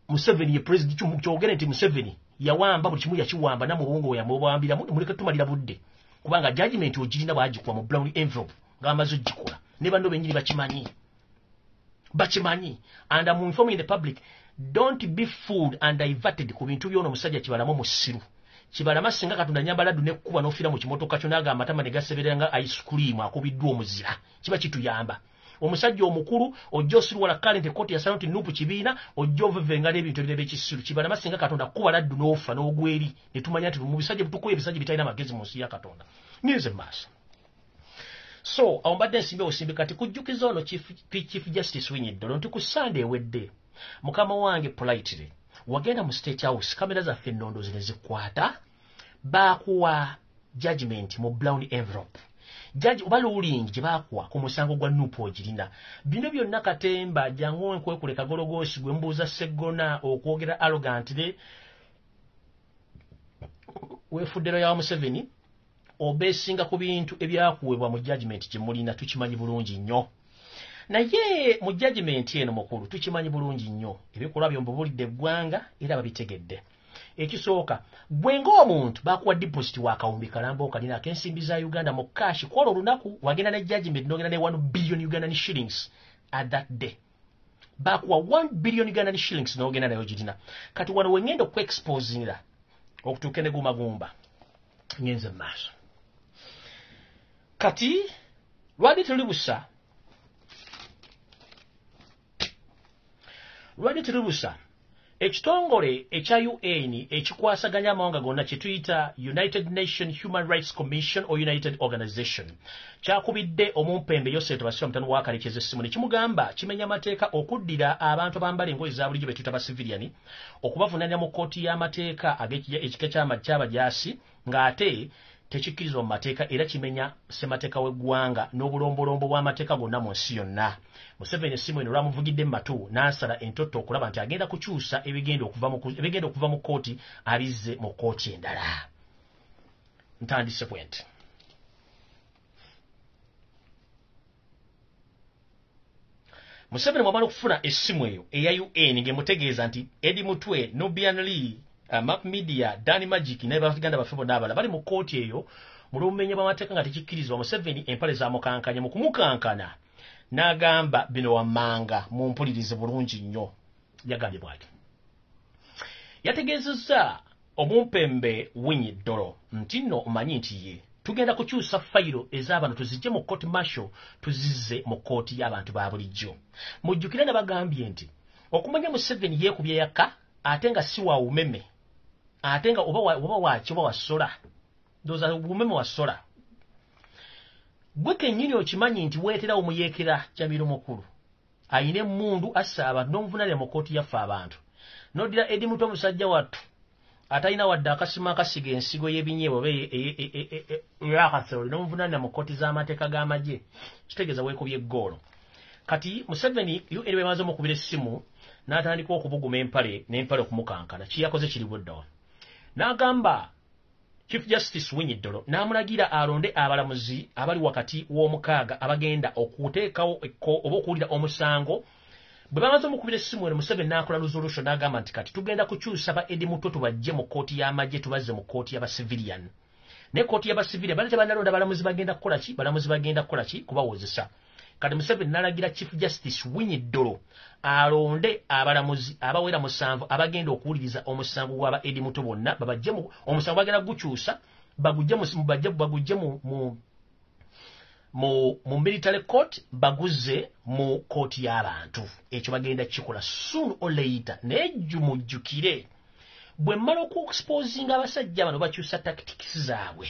Museveni ye president kyogere nti Museveni yawamba buli kimu yakiwamba na muwongo ya mubambira muleke tumalira budde. Kubanga judgment ogirina bwagikuwa mu brown envelope ng'amaze ogikola. Ne bando benyini bakimanyi. And I'm informing the public, don't be fooled and diverted ku bintu by'ono Omusajja Kibalamu musiru. Kibalama singa Katonda nyambala dune kuba n'ofira mu kimotoka kyo n'agamba amatama ne gaseberanga ice cream akubiddwa omuzira. Kiba kituyamba. Omusajja omukulu ojja osiruwala kalente koti ya sanoti Nup kibiina ojja ovevenga n'ebintu ebirebe ekisiru. Kibalama singa Katonda kuba laddu n'ofa n'ogweri ne tumanya nti mu bisajja butukuye ebisajja bitalina magezi mu nsi ya Katonda. Nize maaso. So, awambadde nsimbe kati kujjukiza ono Chief Justice Winyidolo nti ku Sunday ewedde mukama wange politely wagenda mu State House, kamera zaffe ennondo zine zikwata, baakuwa judgment mu brown envelope. Judge oba ruling gye baakuwa ku musango gwa Nup ogirina. Bino byonna Katemba jangu nkwekule kagologosi gwe mbuuza Segona okwogera arrogantly weefuddero ya Museveni obeesinga ku bintu ebyakuwebwa mu judgment gye mulina tukimanyi bulungi nnyo. Naye mu judgment eno mukulu tukimanyi bulungi nnyo ebikolwa by'ombubulidde eggwanga era babitegedde. Ekisooka gwe ng'omuntu baakuwa deposit wa kawumbi kalamba okalina ak'ensimbi za Uganda mu cash kwolwo olunaku wagenda ne judgment n'ogenda ne 1 billion Ugandan shillings at that day. Baakuwa 1 billion Ugandan shillings n'ogenda nayo girina. Kati wano wengenda okweexposingira okutuuka ne gumagumba ngenze maaso. Kati lwali tulibusa ekitongole ekya UN ekikwasaganya amawanga gonna kye tuyita United Nations Human Rights Commission or United Organization kyakubidde omumpembe Yosef Basira mutano wa Kalekeze essimu ne kimugamba kimenya amateeka okuddira abantu abambala engoye za bulijjo be tuyita ba civilian okubavunaanya mu kkooti y'amateeka ekika ky'abajaasi ng'ate tekikkirizibwa mu mateeka era kimenya ssemateeka w'eggwanga n'obulombolombo bw'amateeka gonna mu nsi yonna. Museveni essimu eno lwamuvugidde mu matu n'asala entotto okulaba nti agenda kukyusa ebigenda okuva mu kkooti abizze mu kkooti endala. Ntandise bwenti. Museveni bw'amala okufuna essimu eyo eya UN ng'emutegeeza nti Eddie Mutwe, Nubian Lee, Map Media, Danny Magic n'abaganda baffe bonna abala bali mu kkooti eyo mu lumenye bw'amateeka nga tekikkirizibwa. Museveni empale zaamukankanya mu kumukankana n'agamba bino wammanga mumpulirize bulungi nnyo. Yagambye bw'ati. Yategeezezza omumpembe Winyidolo nti nno omanyi nti ye tugenda kukyusa fayiro ez'abantu tuzijje mu court martial tuzizze mu kkooti y'abantu ba bulijjo. Mujjukire ne bagambye nti okumanya Museveni yeekubye yakka ate nga si wa umeme ate nga oba waki oba wasola ndowooza umeme wasola gwe kennyini okimanyi nti weetera omuyeekera Jamiru mukulu ayina emmundu assa abantu n'omuvunaanira mu kkooti yaffe abantu n'oddira Eddie Mutwe omusajja wattu atalina wadde akasima akasiga ensigo y'ebinyeebwa oba ey'akasololi n'omuvunaanira mu kkooti z'amateeka g'amagye kitegeeza weekubye eggoolo. Kati Museveni bwe bamaze omukubira essimu n'atandika okubuguma n'empale okumukankana kiyakoze kiri buddawa n'agamba Chief Justice Winyidolo n'amulagira alonde abalamuzi abali wakati w'omukaaga abagenda okuteekawo oba okuwulira omusango bwe bamaze omukubira essimu eno Museveni n'akola resolution n'agamba nti kati tugenda kukyusa ba Edintu tubajje mu kkooti y'amagye tubazze mu kkooti y'aba civilian ne kkooti y'aba civilian bali tebanalonda abalamuzi bagenda kukola ki kubawozesa kati Museveni n'alagira Chief Justice Winyidolo alonde abalamuzi abawera musanvu abagenda okuwuliriza omusango gw'aba Edintu bonna babajje mu omusango bagenda gukyusa bagujje mu military court baguze mu court y'abantu ekyo bagenda kikola soon or later nejjumujjukire bwe mmala okuexposinga abasajja bano bakyusa tactics zaabwe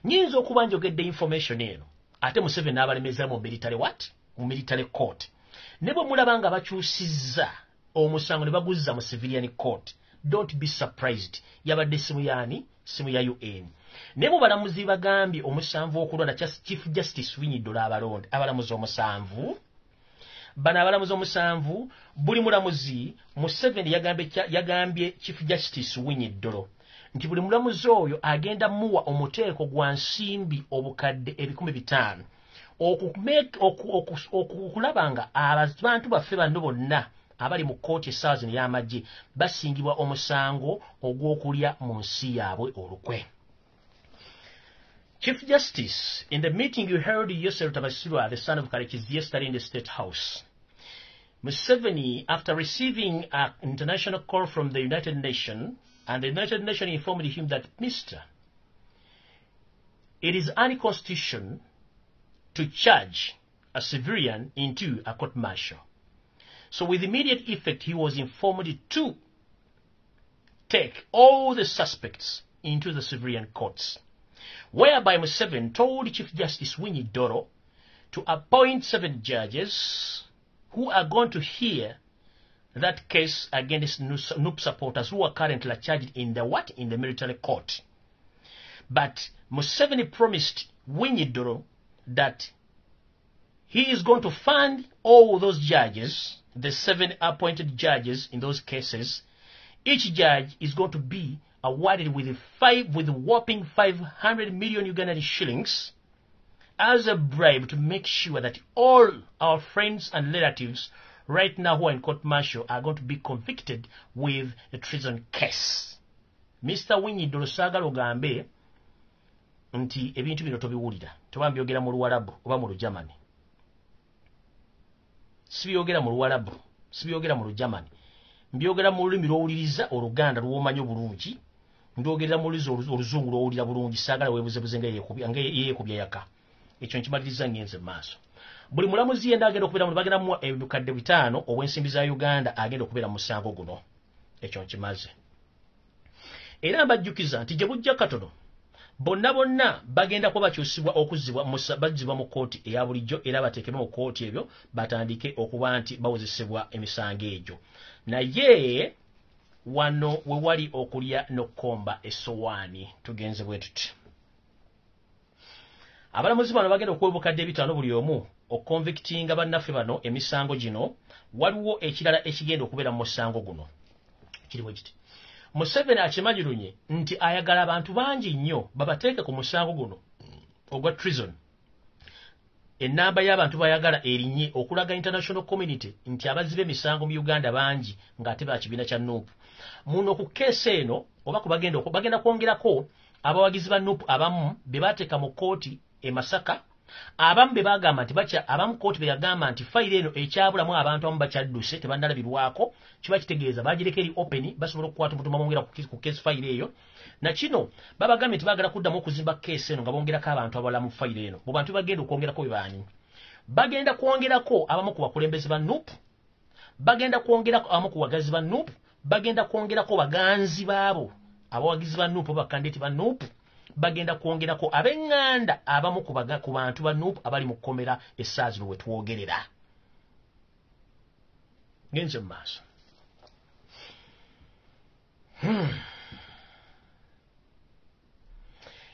nyinza okuba njogedde information eno ate Museveni n'abalemeza mu military court ne bwe mulaba nga bakyusizza omusango ne baguzza mu civilian court don't be surprised yabadde simu ya UN ne mu balamuzi bagambye omusanvu okulonda Chief Justice Winyidolo abalonde abalamuzi omusanvu bana abalamuzi omusanvu buli mulamuzi Museveni yagambye Chief Justice Winyidolo nti buli mulamuzi oyo agenda muwa omuteeko gwa nsimbi obukadde 500 okulaba nga abantu baffe bano bonna abali mu kkooti essaawa zino y'amagye basingibwa omusango ogw'okulya mu nsi yaabwe olukwe. Chief Justice, in the meeting you held Yosef Tabasirwa, the son of Karekezi, yesterday in the State House, Museveni, after receiving an international call from the United Nations, and the United Nations informed him that, Mr., it is unconstitutional to charge a civilian into a court-martial. So with immediate effect, he was informed to take all the suspects into the civilian courts, whereby Museveni told Chief Justice Winyidolo to appoint 7 judges who are going to hear that case against NUP supporters who are currently charged in the military court. But Museveni promised Winyidolo that he is going to fund all those judges, the 7 appointed judges in those cases. Each judge is going to be awarded with a whopping 500 million Ugandan shillings as a bribe to make sure that all our friends and relatives right now who are in court-martial are going to be convicted with a treason case. Mr. Winyidolo saagala ogambe nti ebintu bino tobiwulira toba mbyogera mu Luwarabu oba mu Lujamani. Sibyogera mu Luwarabu, sibyogera mu Lujamani, mbyogera mu lulimi lw'owuliriza Oluganda lw'omanyi obulungi, ndyogerera mu lulimi Oluzungu lw'owulira bulungi, saagala weebuzebuze nga yeekubya yaka. Ekyo nkimaliriza ngenze maaso. Buli mulamuzi yenda agenda okubeera mu bagenda mu ebikadde 5 obw'ensimbi za Uganda agenda okubeera mu musango guno. Ekyo nkimaze. Era mbajjukiza nti gye bujja katono bonna bagenda kuba bakyusibwa okuzzibwa bazzibwa mu kkooti eya bulijjo era bateekebwe mu kkooti ebyo batandike okuba nti bawozesebwa emisango egyo. Naye wano we wali okulya n'okkomba essowaani tugenze bwe tuti. Abalamuzi bano bagenda okwebukadde 5 buli omu okonvictinga bannaffe bano emisango gino. Waliwo ekirala ekigenda okubeera mu musango guno. Kiriwo kiti Museveni akimanyirunye nti ayagala abantu bangi nnyo babateeke ku musango guno ogwa treason. Ennamba y'abantu bayagala erinye okulaga international community nti abazibe emisango mu Uganda bangi ng'ate ba kibiina kya NUP. Muno ku keesi eno oba bagenda kwongerako abawagizi ba NUP abamu be bateeka mu kkooti e Masaka, abamu be bagamba nti abamu kkooti be yagamba nti fayiro eno ekyabulamu abantu abamu bakyadduse tebannalabirwako, kiba kitegeeza bagireka eri open basobola okukwata omuntu bamwongera ku keesi fayiro eyo. Na kino babagambye nti baagala kuddamu okuzimba keesi eno nga bongerako abantu abalala mu fayiro eno. Mu bantu bagenda okwongerako be baani? Bagenda kwongerako abamu ku bakulembeze ba NUP, bagenda kwongerako abamu ku bagazi ba NUP, bagenda kwongerako baganzi baabo abawagizi ba NUP bakandidati ba NUP, bagenda kwongerako ab'eŋŋanda abamu ku bantu ba NUP abali mu kkomera essaawa zino we twogerera. Ngenze mu maaso.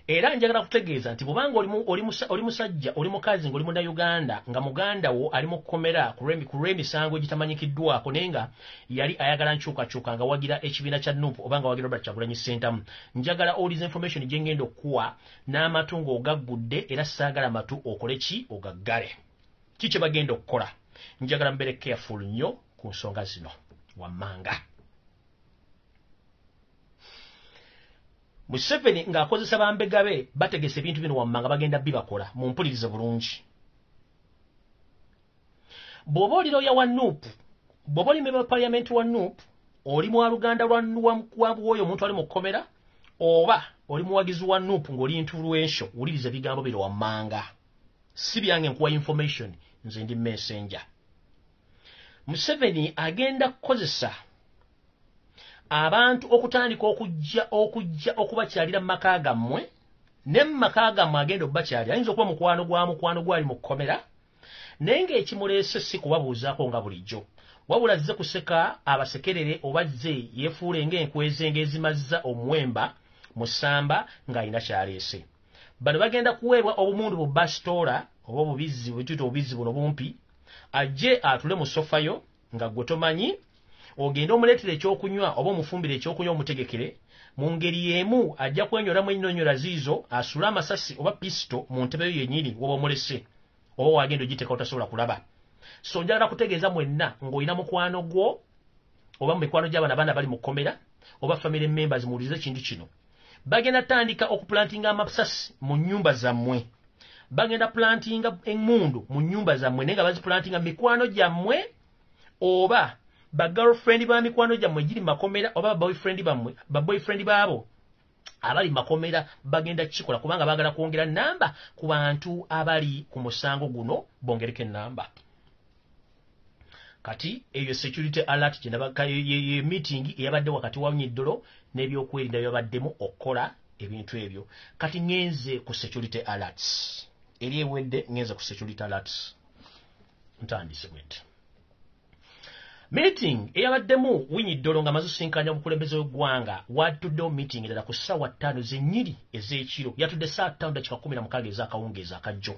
Era njagala kutegeeza nti bubanga oli musajja oli mukazi ng'oli munda Uganda nga muganda wo ali mu kukomera ku lw'emisango egitamanyikiddwako naye nga yali ayagala nkyukakyuka nga wagira ekibiina kya Nuupu oba nga wagira Robert Kyagulanyi Ssentamu. Njagala oliza information gye ngenda okuwa n'amatu ng'ogaggudde era saagala matu okole ki ogaggale. Ki kye bagenda okukola? Njagala mbeere careful nnyo ku nsonga zino wammanga. Museveni ng'akozesa bambegabe bategese ebintu bino wammanga bagenda bibakola mumpulirize bulungi. Bw'oba oli lawyer wa Nuupu, bw'oba oli member wa parliament wa Nuupu, oli mu Luganda lwa Bwoyo omuntu ali mu kkomera, oba oli muwagizi wa Nuupu ng'oli influential, wuliriza ebigambo bino wammanga. Si byange nkuwa information, nze ndi messenger. Museveni agenda kukozesa abantu okutandika okujja okubakyalira mu maka gammwe ne mu maka gammwe agenda okubakyalira ayinza okuba mukwano gwali mu kkomera naye ng'ekimuleese si kubabuuzaako nga bulijjo wabula azze kuseka abasekerere oba zze yeefuule ng'enkweze ng'ezimazza omuwemba mu ssamba ng'alina kyaleese. Bano bagenda kuweebwa obumundu bu basitoola oba obubizzi bwetuyita obubizzi buno bumpi ajje atule mu sofayo nga gwe tomanyi ogenda omuleetera ekyokunywa oba omufumbire ekyokunywa omutegekere mu ngeri y'emu ajja kwenyolamu ennyonnyola ziizo asule amasasi oba pisito mu ntebe yo yennyini woba omulese oba wagenda ogiteeka otasobola kulaba. So njagala kutegeeza mwenna ng'olina mukwano gwo oba mu mikwano gy'abaana baana bali mu kkomera oba family members muwulirize ekintu kino. Bagenda tandika okuplantinga amasasi mu nnyumba zammwe. Bagenda plantinga emmundu mu nnyumba zammwe naye nga baziplantinga mikwano gyammwe oba ba girlfriend ba mikwano gyammwe giri makomera oba ba boyfriend baabo abali makomera bagenda kikola kubanga bagala kwongera namba ku bantu abali ku musango guno bongereke namba. Kati eyo security alert ye meeting eyabadde wakati wa Nyiddolo n'ebyokwerinda byabaddemu okukola ebintu ebyo. Kati ngenze ku security alerts. Eri ewedde ngenze ku security alerts. Ntandise bwete. Meeting eyabaddemu Nyiddolo nga mazusinkanya obukulembeze w'eggwanga watuddewo meeting endala ku ssaawa 5 z'ennyiri ez'ekiro yatudde saa 5:16 ez'akawungeezi akajjo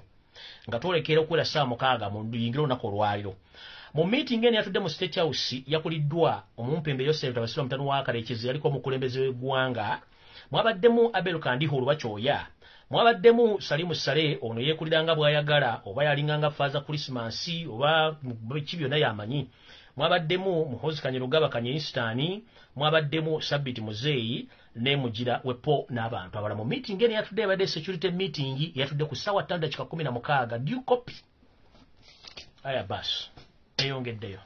nga twolekera okuwera saa 6 mu yingiro olunaku olwaliro. Mu meeting eno yatudde mu State House yakuliddwa omumpembe Yosef Tabasira mutano wa Kaleekezi yaliko omukulembeze w'eggwanga mwabaddemu Abel Kandiho Lubakyoya mwabaddemu Salimu Sale ono yeekuliranga bw'ayagala oba yalinganga faaza Christmas oba biki byonna yamanyi mwabaddemu Muhozi Kanyerugaba Kanyeinstani mwabaddemu Sabiti Muzeyi ne Mugira Wepo n'abantu abala. Mu meeting eno yatudde ebadde security meeting yatudde ku ssaawa 5:16 due copy. Aya bas eyongeddeyo.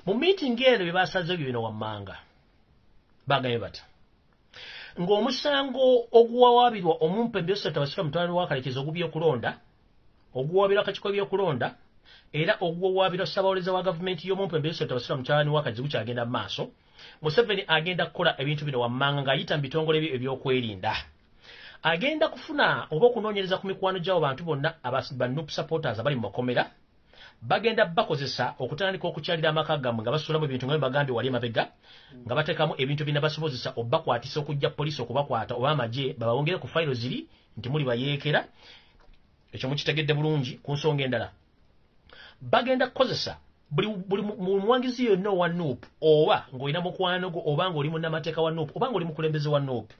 Mu meeting eno bye basaze bino wammanga bagambye bati ng'omusango oguwawaabirwa omumpembe Yosef Tabasira mutwalo wa Kaleekezi ogubyokulonda oguwaabirwa akakiiko ebyokulonda era oguwawaabirwa ssaabawolereza wa gavumenti y'omumpembe Yosef Tabasira mukyalani wa Kaleekezi gukyagenda mu maaso. Museveni agenda kukola ebintu bino wammanga ng'ayita mu bitongole ebyokwerinda. Agenda kufuna oba okunoonyereza ku mikwano gy'abo bantu bonna ba Nuupu supporters abali mu makomera bagenda bakozesa okutandika okukyalira amaka gammwe nga basuulamu ebintu nga bagambye wali emabega nga bateekamu ebintu bina basobozesa obbakwatisa okujja poliisi okubakwata oba amagye babawongere ku fayiro ziri nti muli bayeekera. Ekyo mukitegedde bulungi. Ku nsonga endala bagenda kukozesa buli muwangizi yonna owa Nuupu oba ng'olina mukwano gwo oba ng'oli munnamateeka wa Nuupu oba ng'oli mukulembeze wa Nuupu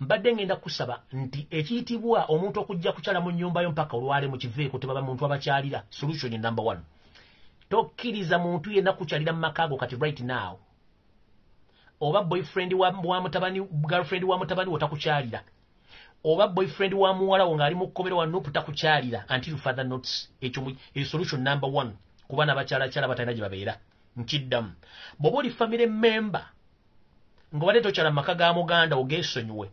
mbadde ngenda kusaba nti ekiyitibwa omuntu okujja kukyala mu nnyumba yo mpaka olwale mu kiveeko tebaba muntu abakyalira. Solution number 1. Tokkiriza muntu yenna kukyalira mu maka go kati right now. Oba boyfriend wa mutabani girlfriend wa mutabani otakukyalira oba boyfriend wa muwala wo ng'ali mu kkomero wa Nuupu takukyalira until further notice. Ekyo solution number 1 kuba n'abakyalakyala batalina gye babeera. Nkiddamu bw'oba oli family member ng'obadde tokyala mu maka ga muganda ogeesonyiwe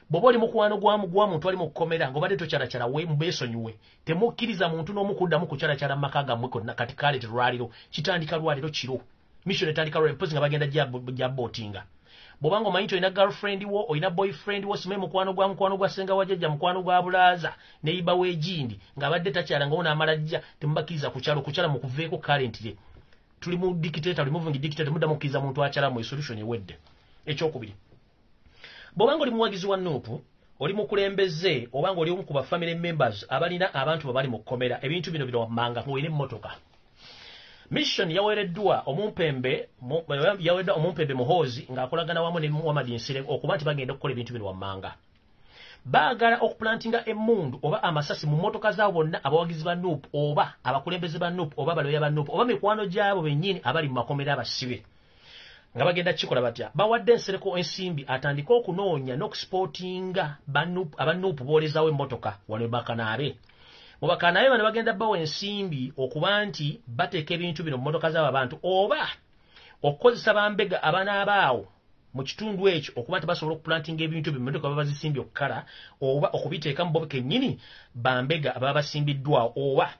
bw'oba oli mukwano gwa muntu ali mu kkomera ng'obadde tokyalakyala we mubeesonyiwe temukkiriza muntu n'omukuddamu kukyalakyala mu maka gammwe konna. Kati kaleete lwaliro kitandika lwaliro kiro mission etandika lwaliro mpozi nga bagenda gyabootinga. Bw'obanga omanyi nti olina girlfriend wo olina boyfriend wo simanyi mukwano gwa ssenga wa jjajja mukwano gwa bulaaza neyiba w'egindi ng'abadde takyala nga wonaamala jja temubakkiriza kukyala mu kuveeko currently. Tuli mu dictator removing dictator mudda mukkiriza muntu akyala mu solution ewedde. Ekyokubiri bobanga oli muwagizi wa Nuupu oli mukulembeze obanga oli omu ku ba family members abalina abantu babali mu kkomera ebintu bino wammanga ng'olina emmotoka. Mission yawereddwa omumpembe Muhoozi ng'akolagana wamu ne Muhammad Nsire okuba nti bagenda okukola ebintu bino wammanga. Baagala okuplantinga emmundu oba amasasi mu mmotoka zaabo bonna abawagizi ba Nuupu oba abakulembeze ba Nuupu oba abaloya ba Nuupu oba mikwano gyabo bennyini abali mu makomera abasibe. Nga bagenda kikola batya bawadde Nsereko ensimbi atandika okunoonya n'okusportinga aba Nuupu boolezaawo emmotoka wano Bakanaabe. Mu Bakanaabe bano bagenda bawa ensimbi okuba nti bateeka ebintu bino mu mmotoka z'abo abantu oba okukozesa bambega abaana abaawo mu kitundu ekyo okuba nti basobola okuplantinga ebintu bino mmotoka baba bazisimbye okukala oba okubiteeka mu bo kennyini bambega ababa basimbiddwawo oba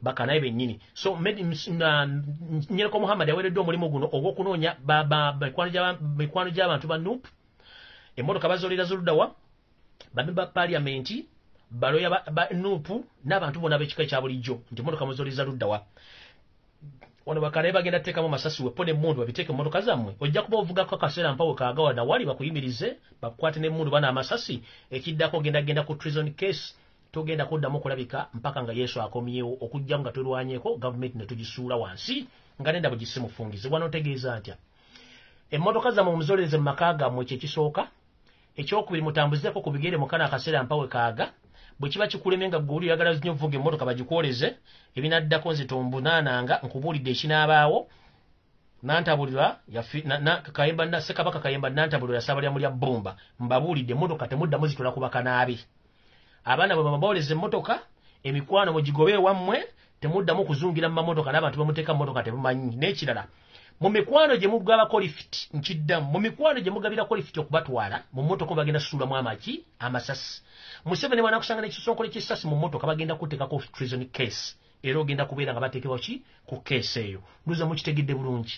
Bakanaabe bennyini. So Nyereko Muhammad yaweereddwa omulimu guno ogw'okunoonya mikwano gy'abantu ba Nuupu emmotoka bazoolera z'oluddawa bamemba paliamenti baloya ba Nuupu n'abantu bonna b'ekika ekya bulijjo nti emmotoka muzooleza luddawa. Wano Bakanaabe bagenda teekamu masasi wepo n'emmundu babiteeke mu mmotoka zammwe ojja kuba ovugako akaseera mpawo kaagawa na wali bakuyimirize bakwate n'emmundu bana amasasi ekiddako genda ku treason case. Togenda kuddamu okulabika mpaka nga Yesu akomyewo okujjamu nga tulwanyeeko gavumenti ne tugisuula wansi nga nenda bugisimufungize. Wano otegeeza ntya emmotoka zammwe muzooleze mu maka gammwe kyekisooka. Ekyokubiri mutambuzeeko ku bigere mukana akaseera mpawe kaaga bwe kiba kikulemye nga ggwe oli oyagala nnyo vuga emmotoka bagikwoleze ebinaddako nze tombunaananga nkubuulidde ekinaabaawo. Nantabulira Ssekabaka Kayemba nantabulira Ssaabalya mulya Bbumba mbabuulidde emmotoka temuddamu zitula ku Bakanaabe. Abaana bwe babooleza emmotoka emikwano mugigobe wammwe temuddamu kuzungira mu mamotoka n'abantu bamuteeka mu motoka temumanyi. N'ekirala mu mikwano gye mugabako lift nkiddamu mu mikwano gye mugabirako lift okubatwala mu mmotoka bagenda suulamu amasasi. Museveni bw'anaakusanga n'ekisonkole ky'essasi mu mmotoka bagenda kuteekako treason case era ogenda kubeera nga bateekebwa ki ku case eyo. Nduza mukitegedde bulungi.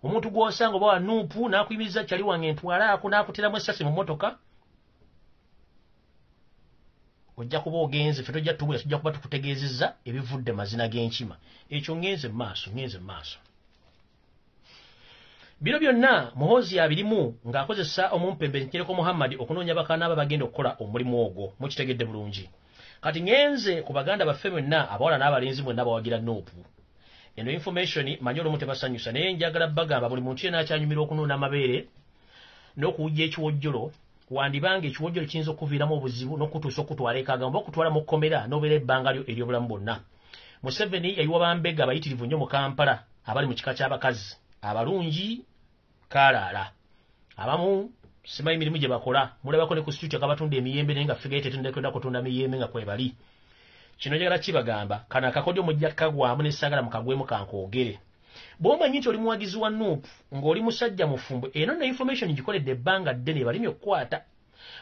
Omuntu gw'osanga oba wa Nuupu n'akuyimiriza kyali wange ntwalaako n'akuteramu essasi mu mmotoka ojja kuba ogenze ffe tojja tubula tujja kuba tukutegeezezza ebivudde mazina g'enkima. Ekyo ngenze mu maaso. Bino byonna Muhoozi abirimu ng'akozesa omumpembe Nyereko Muhammad okunoonya Bakanaaba bagenda okukola omulimu ogwo mukitegedde bulungi. Kati ngenze ku baganda baffe mwenna abawala n'abalenzi mwenna bawagira Nuupu. Eno information manyi olumu tebasanyusa naye njagala bagamba buli muntu yenna akyanyumira okunuuna amabeere n'okuwujja ekiwojjolo wandibanga ekiwojjolo kiyinza okuviiramu obuzibu n'okutuusa okutwala ekagamba okutwala mu kkomera n'obeera ebbanga lyo ery'obulamu bwonna. Museveni yayiwa bambega abayitirivu nnyo mu Kampala abali mu kika ky'abakazi abalungi kaalaala abamu simanyi mirimu gye bakola mulabako ne ku situti akabatunda emiyembe naye nga ffigayo tetundekenda kutunda miyembe nga kwe bali. Kino njagala kibagamba kano akakodyo mujja kagwamu n'essaagala mukagwemu kankoogere. Bw'omanyi nti oli muwagizi wa Nuupu ng'oli musajja mufumbo eno ne information gikoledde ebbanga ddene ebalimi okukwata.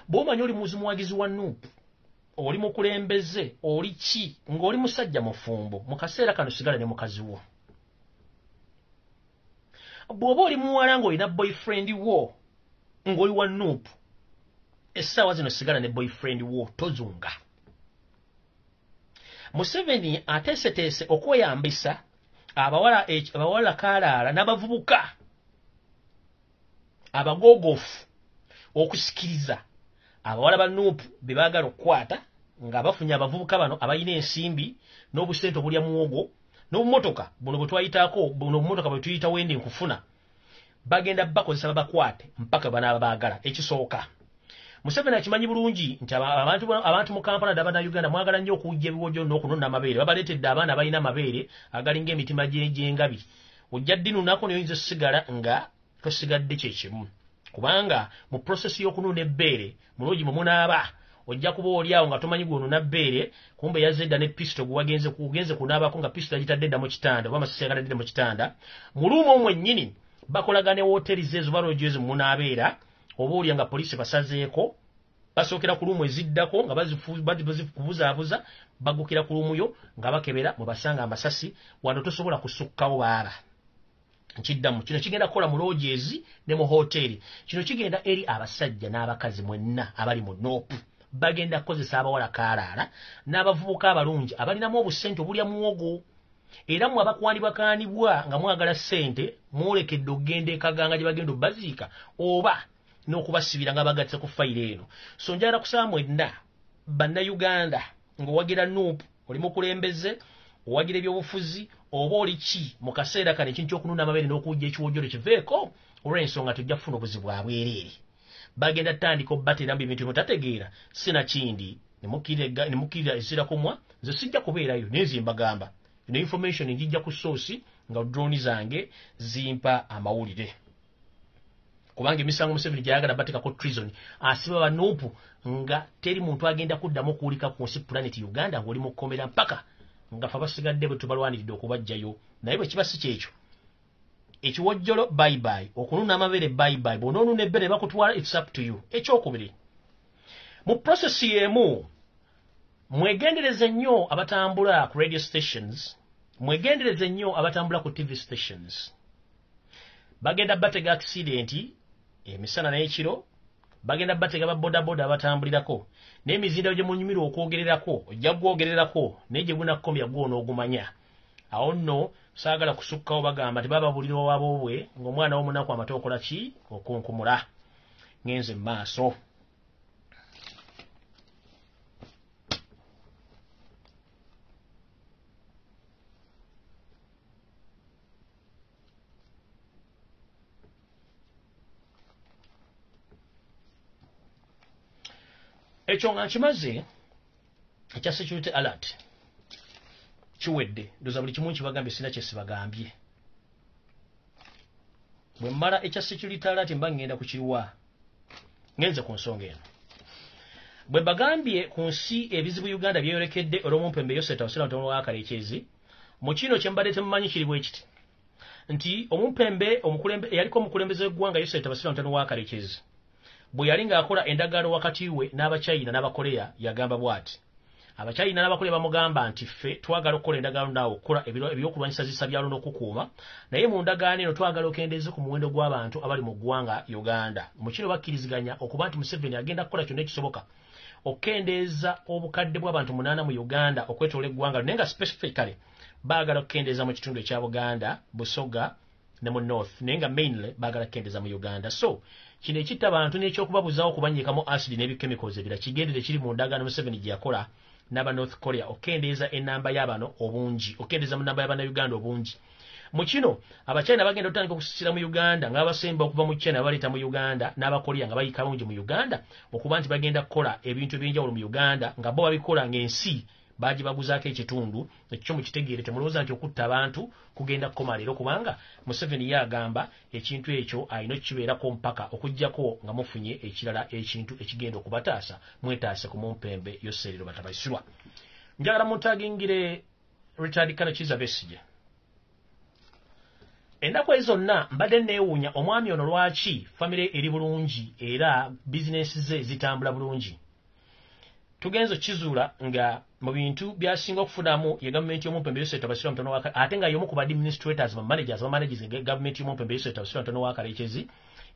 Bw'omanyi oli muwagizi wa Nuupu oli mukulembeze oli ki ng'oli musajja mufumbo mu kaseera kano sigala ne mukazi wo. Bw'oba oli muwala ng'olina boyfriend wo ng'oli wa Nuupu essaawa zino sigala ne boyfriend wo tozunga. Museveni ateeseteese okweyambisa abawala kaalaala n'abavubuka abagoogofu okusikiriza abawala ba Nuupu be baagala okukwata nga bafunye abavubuka bano abalina ensimbi n'obusente obulya muwogo n'obumotoka buno bwe twayitaako buno obumotoka bwe tuyita wendi nkufuna bagenda bakozesa babakwate mpaka banaaba baagala. Ekisooka Museveni akimanyi bulungi nti abantu mu Kampala n'abana Uganda mwagala nnyo okuwujja ebiwojjo n'okunona amabeere babaleetedde abaana balina amabeere agalinga emitima gy'engabi. Ojja ddinuunako n'oyinza osigala nga tosigadde kyekimu kubanga mu prosesi y'okununa ebbeere mulungi mwe munaaba ojja kuba oli awo nga tomanyi gw'onuna bbeere kumbe yazze edda ne pisito gugenze kunaabako nga pisito yagitadde edda mu kitanda oba amasasi yagatadde mu kitanda. Muluumu omwe nnyini bakolagane wooteri zeezo balojyo ezo munaabeera oba olya nga poliisi basazeeko basookera ku luumu eziddako nga bazikubuzaabuza bagukira ku luumuyo nga bakebera mwe basanga amasasi wano tosobola kusukkawo baaba. Nkiddamu kino kigenda kukola mu lojezi ne mu hoteeri. Kino kigenda eri abasajja n'abakazi mwenna abali mu Nuupu bagenda kukozesa abawala kaalaala n'abavubuka abalungi abalinamu obusente obulya muwogo era mwe abakwanibwa nga mwagala ssente mwolekedde okugenda ekaganga gye bagenda obbaziika oba n'okubasibira nga bagatse ku fayiro eno. So njagala kusaba mwenna bannayuganda ng'owagira Nuupu oli mukulembeze owagira ebyobufuzi oba oli ki mu kaseera kano ekintu ky'okununa amabere n'okujja ekiwojjolo kiveeko olw'ensonga tujja kufuna obuzibu bwa bwereere. Bagenda tandika obbatera mu bintu mutategeera sinakindi ne mukkirira essira kumwa nze sijja kubeerayo naye nze mbagamba eno information njijja ku source nga drone zange zimpa amawulire. Kubanga emisango Museveni gyayagala batekako treason asiba ba Nuupu nga teri muntu agenda kuddamu okuwulika ku nsi planet Uganda ng'oli mu kkomera mpaka nga fa basigadde bwe tubalwaniridde okubajjayo. Naye bwe kiba si kyekyo ekiwojjolo bye bye okununa amabere bye bye bw'onoonuna ebbere bakutwala it's up to you. Ekyokubiri mu process y'emu mwegendereze nnyo abatambula ku radio stations, mwegendereze nnyo abatambula ku TV stations. Bagenda batega accident emisana n'ekiro, bagenda batega ba bodaboda abatambulirako n'emizinda gye munyumirwa okwogererako ojja gwogererako naye gye bunakkomya gw'onoogumanya. Awo nno saagala kusukkawo bagamba tebababulira owaboobwe ng'omwana w'omunaku amata okola ki okunkumula. Ngenze mu maaso. Ekyo nga nkimaze ekya security alert kiwedde ndoza buli kimu nkibagambye sina kye sibagambye. Bwe mmala ekya security alert mba ngenda ku kiwa ngenze ku nsonga eno. Bwe bagambye ku nsi ebizibu Uganda byeyolekedde olw'omumpembe Yoseta Wasira Mutono wa Kalekyezi mu kino kye mbadde temumanyi kiri bwe kiti nti omumpembe yaliko omukulembeze w'eggwanga Yoseta Wasira Mutono wa Kalekyezi bwe yali ng'akola endagaano wakati we n'Abachina n'Abakoleya yagamba bw'ati. Abachina n'Abakoleya bamugamba nti ffe twagala okukola endagaano naawe okukola ebyokulwanyisa zisa byalo n'okukuuma naye mu ndagaano eno twagala okendeeze ku muwendo gw'abantu abali mu ggwanga Uganda. Mu kino bakkiriziganya okuba nti Museveni agenda kukola kyonna ekisoboka okukendeeza obukadde bw'abantu 8 mu Uganda okwetoola eggwanga naye nga specifically baagala okukendeeza mu kitundu ekya Buganda, Busoga ne mu North naye nga mainly baagala kukendeeza mu Uganda. So kino ekitta abantu n'ekyokubabuzawo okubanyiikamu acid n'ebichemicals ebira kigendere kiri mu ndagaano Museveni gye yakola n'aba North Korea okendeeza ennamba y'abano obungi, okendeeza mu nnamba y'Abannayuganda obungi. Mu kino Abachina bagenda otandika okusisira mu Uganda ng'abasemba okuva mu China baleeta mu Uganda n'Abakorea nga bayika bungi mu Uganda okuba nti bagenda kukola ebintu eby'enjawulo mu Uganda nga bo babikola ng'ensi bagibaguzaako ekitundu. Ekyo mukitegeere temulowooza nti okutta abantu kugenda kukoma leero kubanga Museveni yagamba ekintu ekyo alina okukibeerako mpaka okuggyako nga mufunye ekirala ekintu ekigenda okubataasa mwetaase ku mumpembe Yoserero batabaisirwa. Njagala muntagingire Richard Kanakiza Besigye. Ennaku ezo zonna mbadde neewuunya omwami ono lwaki famire eri bulungi era bizinesi ze zitambula bulungi. Tugenzo kizuula nga mu bintu byasinga okufunamu ye gavumenti y'omumpembe Yoseta Wasira Mutono wa Kalekyezi ate nga y'omu ku ba administrators managers gavumenti y'omumpembe Yoseta Wasira Mutono wa Kalekyezi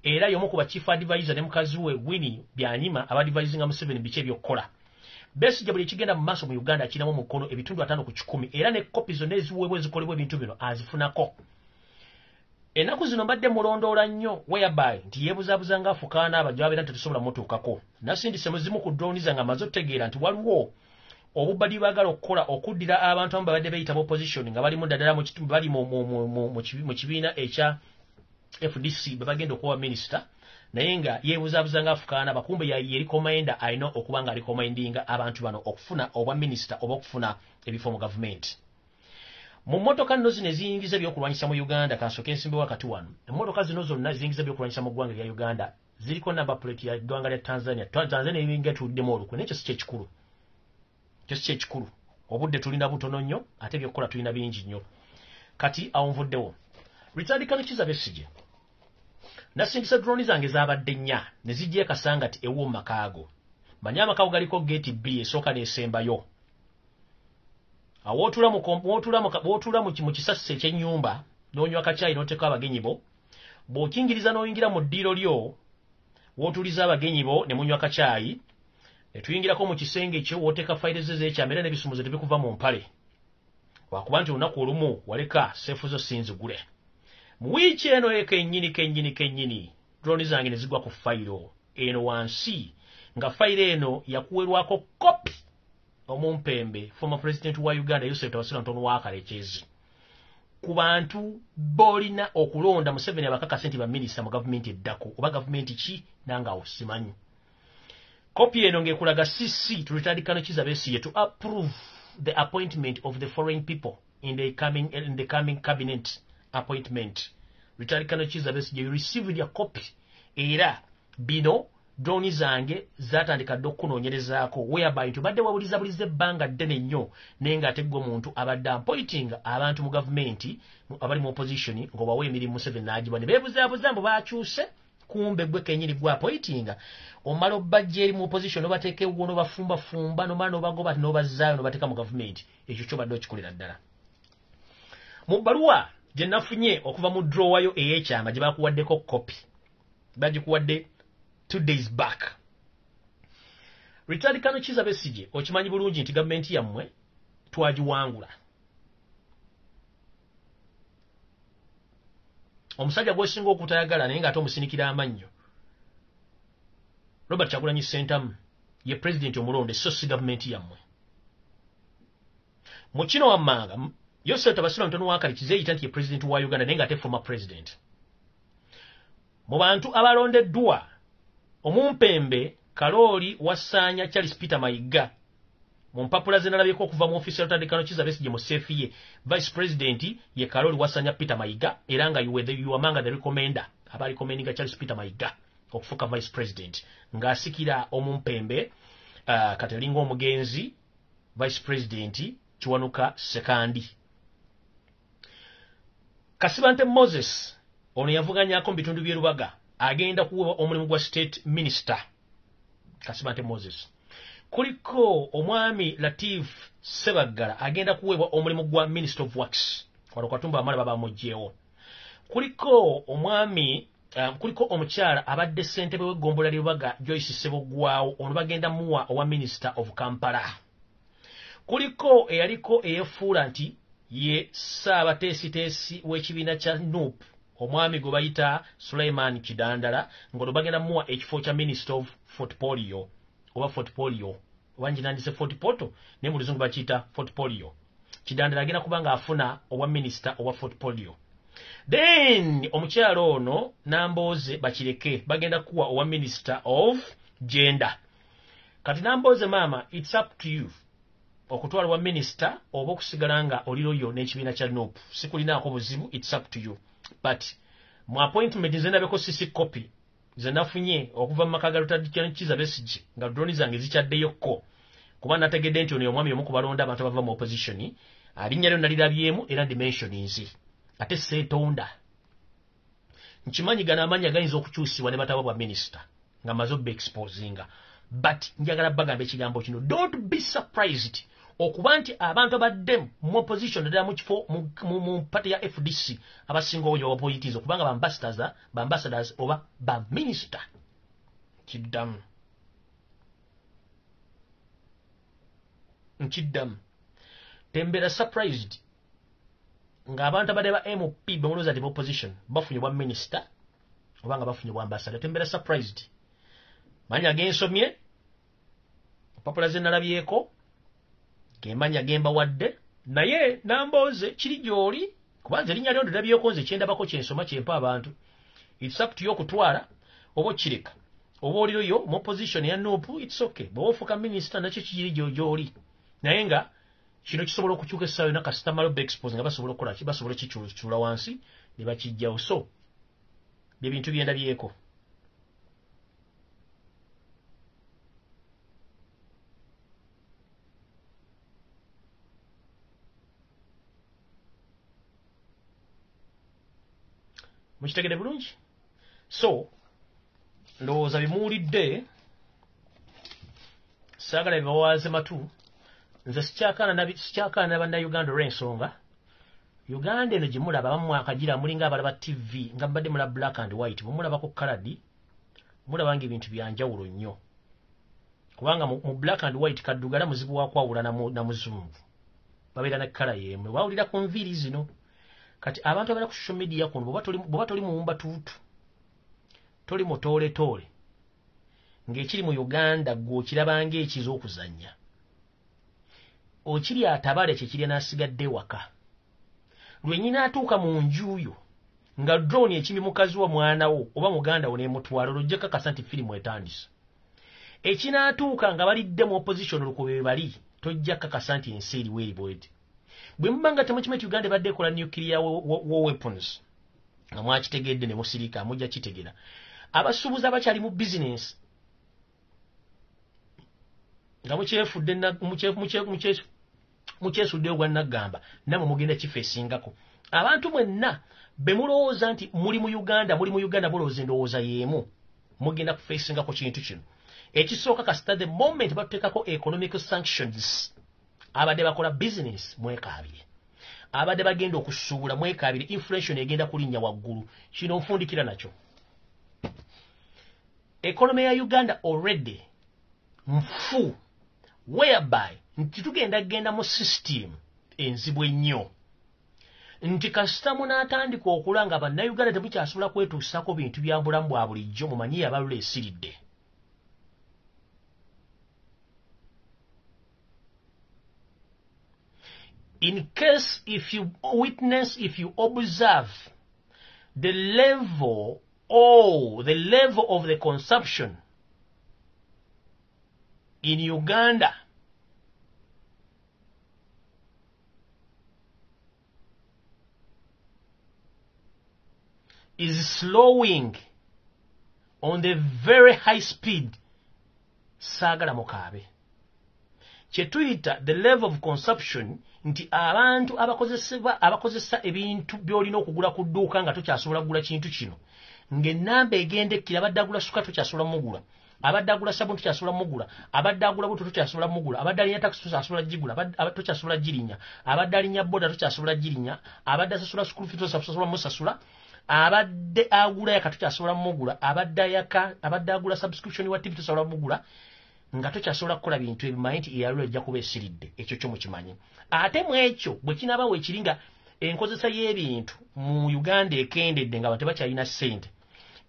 era y'omu ku ba chief advisor ne mukazi we Winnie Byanyima abadvisinga Museveni biki ebyokukola. Besigye buli kigenda mu maaso mu Uganda akinamu mukono ebitundu 5 ku 10 era ne kopi zonna eziweebwa ezikolebwa ebintu bino azifunako. Ennaku zino mbadde mulondoola nnyo whereby nti yeebuzaabuza ng'afukaana abajjabeera nti tetusobola mutuukako. Nasindise muzimu ku drone zange amaze otegeera nti waliwo obubadi baagala okukola okuddira abantu abamu babadde beeyita opposition nga balimu ddala bali mu kibiina ekya FDC bwe bagenda okuwa minisita naye nga yeebuzaabuza ng'afukaana bakumbe yeri komanda alina okuba nga ali komandinga abantu bano okufuna obwa minisita oba okufuna ebifo mu gavumenti. Mu mmotoka nno zino eziyingiza ebyokulwanyisa mu Uganda kansooka ensimbi wakati wano emmotoka zino zonna ziyingiza ebyokulwanyisa mu ggwanga lya Uganda ziriko namba plate ya ggwanga lya Tanzania. Tanzania ebinga tuddemu olukwe naye kyo si kyekikulu, kyo si kyekikulu. Obudde tulina butono nnyo ate ebyokukola tulina bingi nnyo. Kati awo nvuddewo Richard Kanakiza Besigye nasindisa drone zange zaabadde 4 ne zijja ekasanga ti ewo makaago manyi amakaago galiko gate B esooka n'esembayo. Awotula mu kisasi ekyennyumba n'onywa kacaayi n'oteeka abagenyi bo bw'okingiriza n'oyingira mu ddiiro lyo w'otuliza abagenyi bo ne munywa kacaayi ne tuyingirako mu kisenge ekyo w'oteeka fayiro ze z'ekyama era n'ebisumuzo tebikuva mu mpale wakuba nti olunaku olumu waleka seefu zo sinzigule. Mu wiiki eno kennyini drone zange ne zigwa ku file eno wansi nga file eno yakuwerwako copy Omumpembe former president wa Uganda Yosef Tawasira Ntono wakalekezi ku bantu bolina okulonda Museveni abakakase nti ba minister mu government eddako oba government ki nanga osimanyi. Copy eno ngekulaga CC to Richard Kano Kizabesi to approve the appointment of the foreign people in the coming cabinet appointment. Richard Kano Kizabesi you received your copy era bino drone zange zatandika dokunoonyerezaako whereby tubadde wawulizabulize ebbanga ddene nnyo naye ng'ateggwa omuntu abadde appointing abantu mu gavumenti abali mu opposition ng'obawa emirimu Museveni n'agibwa ne beebuzaabuza mbu baakyuse kumbe gwe kennyini gwe appointing omala obbajja eri mu opposition n'obateeka ewuwo n'obafumbafumba n'omala n'obagoba n'obazzaayo n'obateeka mu gavumenti ekyo kyobadde okikolera ddala. Mu bbaluwa gye nafunye okuva mu drawayo ey'ekyama gye baakuwaddeko copy bagikuwadde 2 days back. Richard Kano Kizabesi okimanyi bulungi nti gavumenti yammwe twagiwangula. Omusajja gwesinga okutayagala naye ng'ate omusinikira amannyo Robert Kyagulanyi Ssentamu ye president omulonde so si gavumenti yammwe. Mu kino wammanga Yosef Tawasira Ntono wakalikize eyita nti ye president wa Uganda naye ng'ate former president. Mu bantu abalondeddwa Omumpembe Kaloli Wasanya Charles Peter Mayiga mu mpapula ze nalabyeko okuva mu office ya Richard Kano Kizabesi mu sefiye vice president ye Kaloli Wasanya Peter Mayiga era nga you among the recommender abali recommending Charles Peter Mayiga okufuka vice president ng'asikira Omumpembe Katelinga omugenzi vice president Kiwanuka Sekandi. Kasibante Moses ono yavuganyako mu bitundu by'e Lubaga agenda kuweebwa omulimu gwa state minister Kasibante Moses. Kuliko omwami Latif Sebaggala agenda kuweebwa omulimu gwa minister of works wano Katumba amala baba mujjeewo. Kuliko omwami kuliko omukyala abadde ssentebe w'eggombola ly'e Lubaga Joyce Seboggwawo ono bagenda muwa owa minister of Kampala. Kuliko eyaliko eyefuula nti ye Ssaabateesiteesi w'ekibiina kya NUP omwami gwe bayita Suleiman Kidandala ng'ono bagenda muwa ekifo kya minister of portfolio oba portfolio wanjinandise portfolio ne mu luzungu bakiyita portfolio. Kidandala agenda kuba ng'afuna owa minister owa portfolio. Then omukyalo ono Nambooze bakireke bagenda kuwa owa minister of gender. Kati Nambooze mama it's up to you okutwala wa minister oba okusigala nga oliroyo n'ekibiina kya NUP sikulinaako buzibu it's up to you. But mu appointment nze ndabeko sisi copy ze nafunye okuva mu maka ga Richard Kizabesi nga drone zange zikyaddeyoko kuba nategedde nti ono omwami omu ku balonda abantu abava mu opposition alinnya lyo nalirabyemu era dimensioninzi ate seetonda nkimanyi gana amanya gayinza okukyusibwa ne bataba bwa minister nga maze obbe exposinga but njagala bagambe ekigambo kino don't be surprised okuba nti abantu abadde mu opposition ddala mu kifo mu party ya FDC abasinga oyo wa politics okubanga ambassadors oba ba minister kiddamu nkiddamu tembera surprised ng'abantu abadde ba MP bemulooza nti opposition bafunye bwa minister oba nga bafunye bwa ambassador tembera surprised manya gensomye papula ze nalabyeko gemanya gemba wadde naye Nambooze kiri gy'oli kubanze linnya lyo ndirabyeko nze kyendabako kyensoma kyempa abantu it's up to you okutwala oba okireka oba oliroyo mu opposition ya NUP it's okay bw'oba ofuuka minister nakyo kiri gy'oli naye nga kino kisobola okukyuka essaawa yonna kasita malo expose nga basobola okukola ki basobola kikyula wansi ne bakijjawo so bye bintu byendabyeko. Mukitegede bulungi so ndowooza bimuwulidde saagala bibawaaze matu nze sikyakaana bannayuganda olw'ensonga Uganda eno gye mulaba abamu akagira mulinga abalaba TV nga mbadde mulaba black and white bwe mulabako kaladi mulaba nga ebintu byanjawulo nnyo kubanga mu black and white kaddugala muzibu wa kwawula na muzungu babeera ne kala y'emu wawulira ku nviiri zino kati abantu abali ku social media kuno bw'oba toli muwumba tuutu toli mutole tole ng'ekiri mu Uganda gw'okirabanga ekizo okuzannya okiri atabale kye n'asigadde waka lwenyina atuuka mu njuyo nga drone ekimi mukazi wa mwana wo oba muganda wo n'emutwala olujja kakasa nti firimu etandise ekinaatuuka nga balidde mu opposition olukobe bali tojja kakasa nti ensi eriwo eribwedi bwe mubanga temukimanyi Uganda ebadde ekola nuclear war weapons nga mwakitegedde ne musirika mujja kitegera abasuubuzi abakyali mu business nga mukyefudde mukyesudde ogwa naggamba namwe mugenda kifeesingako abantu mwenna be mulowooza nti muli mu Uganda mulowooza endowooza y'emu mugenda kufeesingako kintu kino ekisooka kasita the moment batuteekako economic sanctions abadde bakola business mwekaabire abadde bagenda okusuubula mwekaabire inflation egenda kulinnya waggulu kino nfundikira nakyo economy ya Uganda already mfu whereby nti tugenda mu system enzibu ennyo nti kasita munaatandika okulanga bannayuganda temukyasobola kwetuusako bintu bya bulamu bwa bulijjo mumanyi abalula esiridde in case if you observe the level of the consumption in Uganda is slowing on the very high speed sagala mukabe kyetuyita the level of consumption nti abantu abakozesa ebintu byolina okugula ku dduuka nga tokyasobola kugula kintu kino ng'ennamba egenda ekkira abadde agula suka tokyasobola mugula abadde agula sabuni tokyasobola mugula abadde agula buto tokyasobola mugula abadde alinya takisi tokyasobola gigula tokyasobola girinya abadde alinya boda tokyasobola girinya abadde asasula school fees tokyasobola musasula abadde agula yaka tokyasobola mugula abadde agula subscription wa TV tosobola mugula nga tokyasobola kukola bintu ebimanyi nti eyalula ejja kuba esiridde ekyo kyo mukimanyi ate mu ekyo bwe kinaba wekiringa enkozesa y'ebintu mu Uganda ekendedde nga abantu bakyalina ssente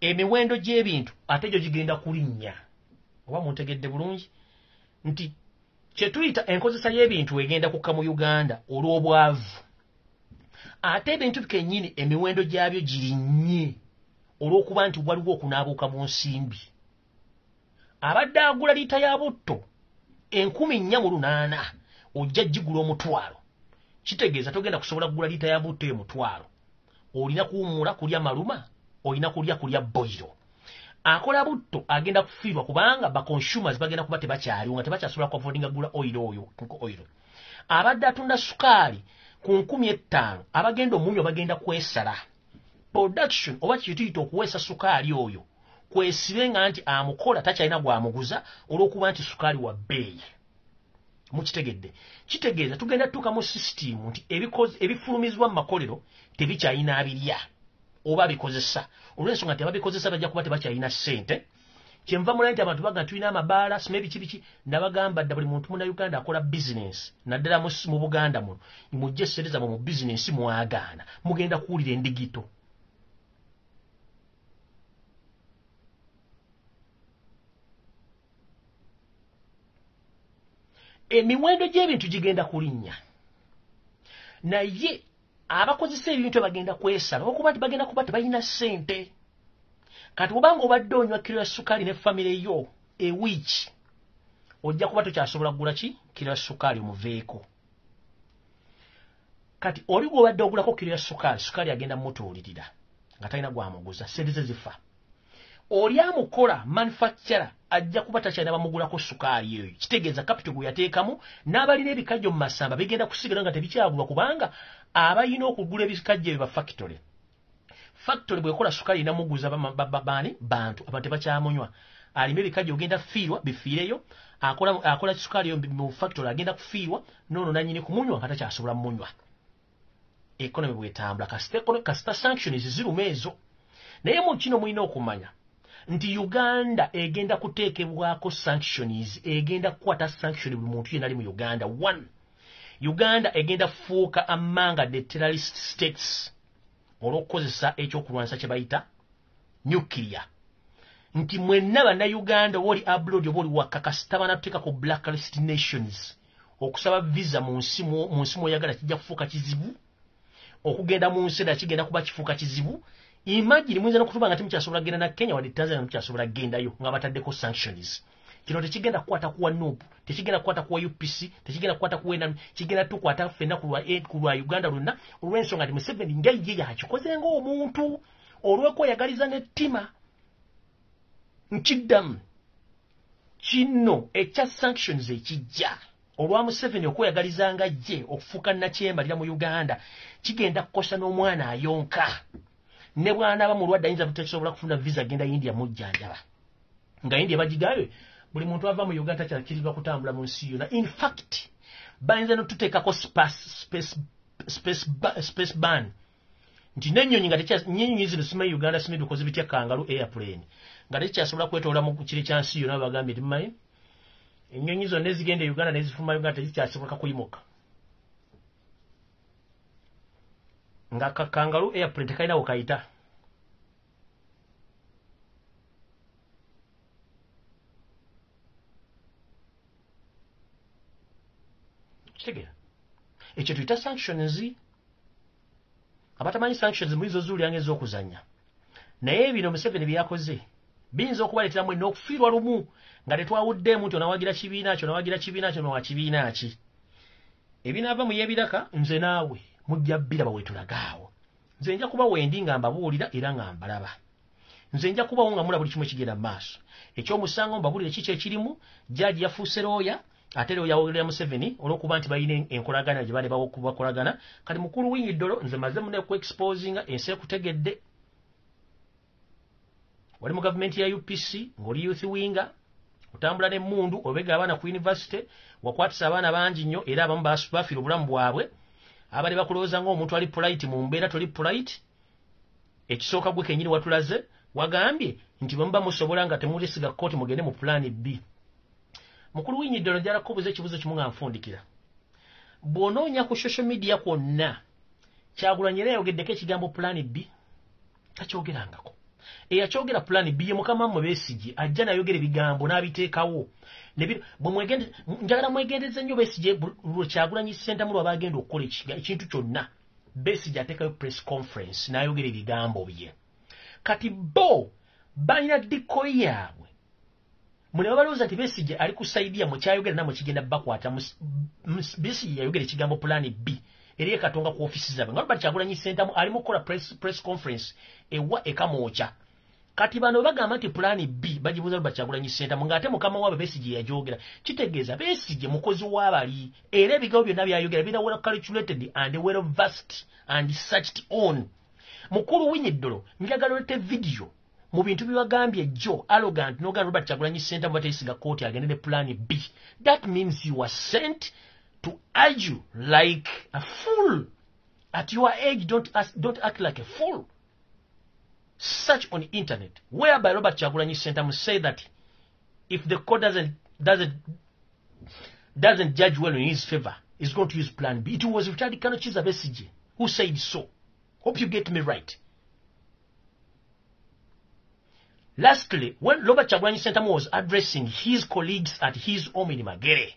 emiwendo gy'ebintu ate gyo gigenda kulinnya oba muntegedde bulungi nti kyetuyita enkozesa y'ebintu egenda kukka mu Uganda olw'obwavu ate ebintu kennyini emiwendo gyabyo girinnye olw'okuba nti waliwo okunaabuuka mu nsimbi abadde agula liita ya butto 14,800 ojja gigula omutwalo kitegeeza togenda kusobola kugula liita ya butto emutwalo olina kuwummula kulya maluma olina kulya boiro akola butto agenda kufiirwa kubanga ba consumers bagenda kuba tebakyaliwo nga tebakyasobola ku affordinga gula oil abadde atunda sukaali ku 15,000 abagenda omunywa bagenda kwesala production oba kituyita okuweesa sukaali oyo kwesibe nga nti amukola takyalina gwamuguza olw'okuba nti sukaali wa bbeeyi mukitegedde kitegeeza tugenda tutuuka mu system nti ebifulumizibwa mu makolero tebikyalina abirya oba bikozesa olw'ensonga nti ababikozesa bajja kuba tebakyalina ssente kyenva mulani nti abantu baga tulina amabaala sima ebiki nabagamba dda buli muntu muna Uganda akola business naddala mu Buganda muno mujje essereza mu business mwagaana mugenda kuwulira endigito emiwendo gy'ebintu gigenda kulinnya naye abakozesa ebintu bagenda kwesala okuba nti bagenda kuba tebalina ssente kati obanga obadde onywa kiro ya sukaali ne famire yo ewiiki ojja kuba tokyasobola kugula kiro ya sukaali omuveeko kati oli gw'obadde ogulako kiro ya sukaali agenda mutuulirira nga talina gwamuguza ssente ze zifa oli amukola manufacturer ajja kuba takyalina bamugulako sukaali eyo kitegeeza capital gwe yateekamu n'abalina ebikajjo mu masamba bigenda kusigala nga tebikyagulwa kubanga abalina okugula ebikajjo ebyo ba factory bwekola sukaali inamuguza bantu abantu tebakyamunywa alima ebikajjo ogenda kufiirwa bifiireyo akola sukaali yo mu factory agenda kufiirwa nono nanyini kumunywa nga takyasobola munywa economy bwetambula kasita sanctions ziruma ezo naye mu kino mulina okumanya nti Uganda egenda kuteekebwako sanctions egenda kukwata sanction buli muntu yenna ali mu Uganda. Uganda egenda fuuka amanga the terrorist states olw'okukozesa ekyokulwanyisa kye bayita nuclear nti mwenna bannayuganda oba oli abroad oba oli wakakasita banatuteeka ku blacklist nations okusaba visa mu nsi mw'oyagala kijja kufuuka kizibu okugenda mu nsi era kigenda kuba kifuuka kizibu. Imagine muyinza n'okutuba nga temukyasobola kugenda na Kenya wadde Tanzania temukyasobola kugendayo nga bataddeko sanctions. Kino tekigenda kukwata kuwa NUP, tekigenda kukwata kuwa UPC, tekigenda kukwata kuwa NRM, kigenda tukwata ffenna ku lwa Uganda lwonna olw'ensonga nti Museveni nga ye yakikoze ng'omuntu olw'okweyagaliza n'ettima. Nkiddamu kino ekya sanctions ekijja olwa Museveni okweyagaliza nga ye okufuuka nakyembalira mu Uganda kigenda kukosa n'omwana ayonka. Ne bwana bamulwadde ayinza butakisobola kufuna visa agenda India mujjanjaba. Nga India bagigawe buli muntu ava mu Uganda kyakirizibwa kutambula mu nsi yonna. In fact, bayinza n'otuteekako space ban. Nti n'ennyonyi nga nnyonyi zino simanyi Uganda simanyi dukoze bitya Kangaroo airplane. Nga tekyasobola kwetoola mu kiri kya nsi yonna bagambye timanyi. Ennyonyi zonna ezigenda Uganda n'ezifuma Uganda tekyasobola kuyimuka. Nga Kangaroo airplane tekalina wekayita. Kitegeera ekyo tuyita sanctions. Abatamanyi sanctions mulizo zuulyanga ez'okuzannya. Naye bino Museveni byakoze biyinza okubaleeteramu enna okufiirwa lumu nga tetwawuddemu nti onawagira kibiina kyo onawagira kibiina kyo nowa kibiina ki. Ebinaava mu yebiraka nze naawe mujja biraba weetulagaawo. Nze nja kuba wendi nga mbabuulira era nga mbalaba. Nze nja kubawo nga mula buli kimu ekigenda mu maaso. Ekyomusango mbabuulire kiki ekirimu. Jaaji yafuuse looya ate looya yawogerera Museveni olw'okuba nti balina enkolagana gye bali bakolagana. Kati mukulu w'Iddolo nze maze mune ku exposinga ensi ekutegedde. Wali mu gavumenti ya UPC ng'oli youth winger otambula n'emmundu obega abaana ku university wakwatisa abaana bangi nnyo era abamu bafiira obulamu bwabwe. Abali bakulowooza ng'omuntu ali polite mu mbeera toli polite. Ekisooka gwe kennyini watulaze wagambye nti bwe muba musobola nga temulisiga kkooti mugende mu plan B. Mukulu w'Iddolo njala kubuuza ekibuuzo kimu nga nfundikira. Bw'onoonya ku social media kwonna Kyagulanyi era yayogeddeko ekigambo plan B takyogerangako. Eyakyogera plan B ye mukama mu Besigye ajja nayogera ebigambo n'abiteekawo. Njagala mwegendeze nnyo Besigye lwe Kyagulanyi Ssentamu lwaba agenda okukola ekintu kyonna. Besigye ateekayo press conference n'ayogera ebigambo bye. Kati bo balina dikoyi yaabwe. Mune balowooza nti Besigye ali kusaidia mu kyayogera namwe kigenda bakwata. Besigye yayogera ekigambo plan B. Eriye Katonga ku ofisi zaabwe. Nga Robert Kyagulanyi Ssentamu ali mu kukola press conference ewa ekamwocha. Kati bano bagamba nti plan B bagibuuza Robert Kyagulanyi Ssentamu ng'ate mukama waabwe Besigye yajogera. Kitegeeza Besigye mukozi w'abali era ebigambo byonna byayogera bina well calculated and well versed and searched on. Mukulu w'Iddolo njagala olete video mu bintu byabagambye Joe arrogant n'ogamba Robert Kyagulanyi Ssentamu batayisiga kooti agende ne plan B. That means you were sent to argue like a fool. At your age, don't act like a fool. Search on the internet, whereby Robert Kyagulanyi Ssentamu say that if the court doesn't judge well in his favor, he's going to use plan B. It was Richard Kano Chiza Besigye who said so. Hope you get me right. Lastly, when Robert Kyagulanyi Ssentamu was addressing his colleagues at his home in Magere,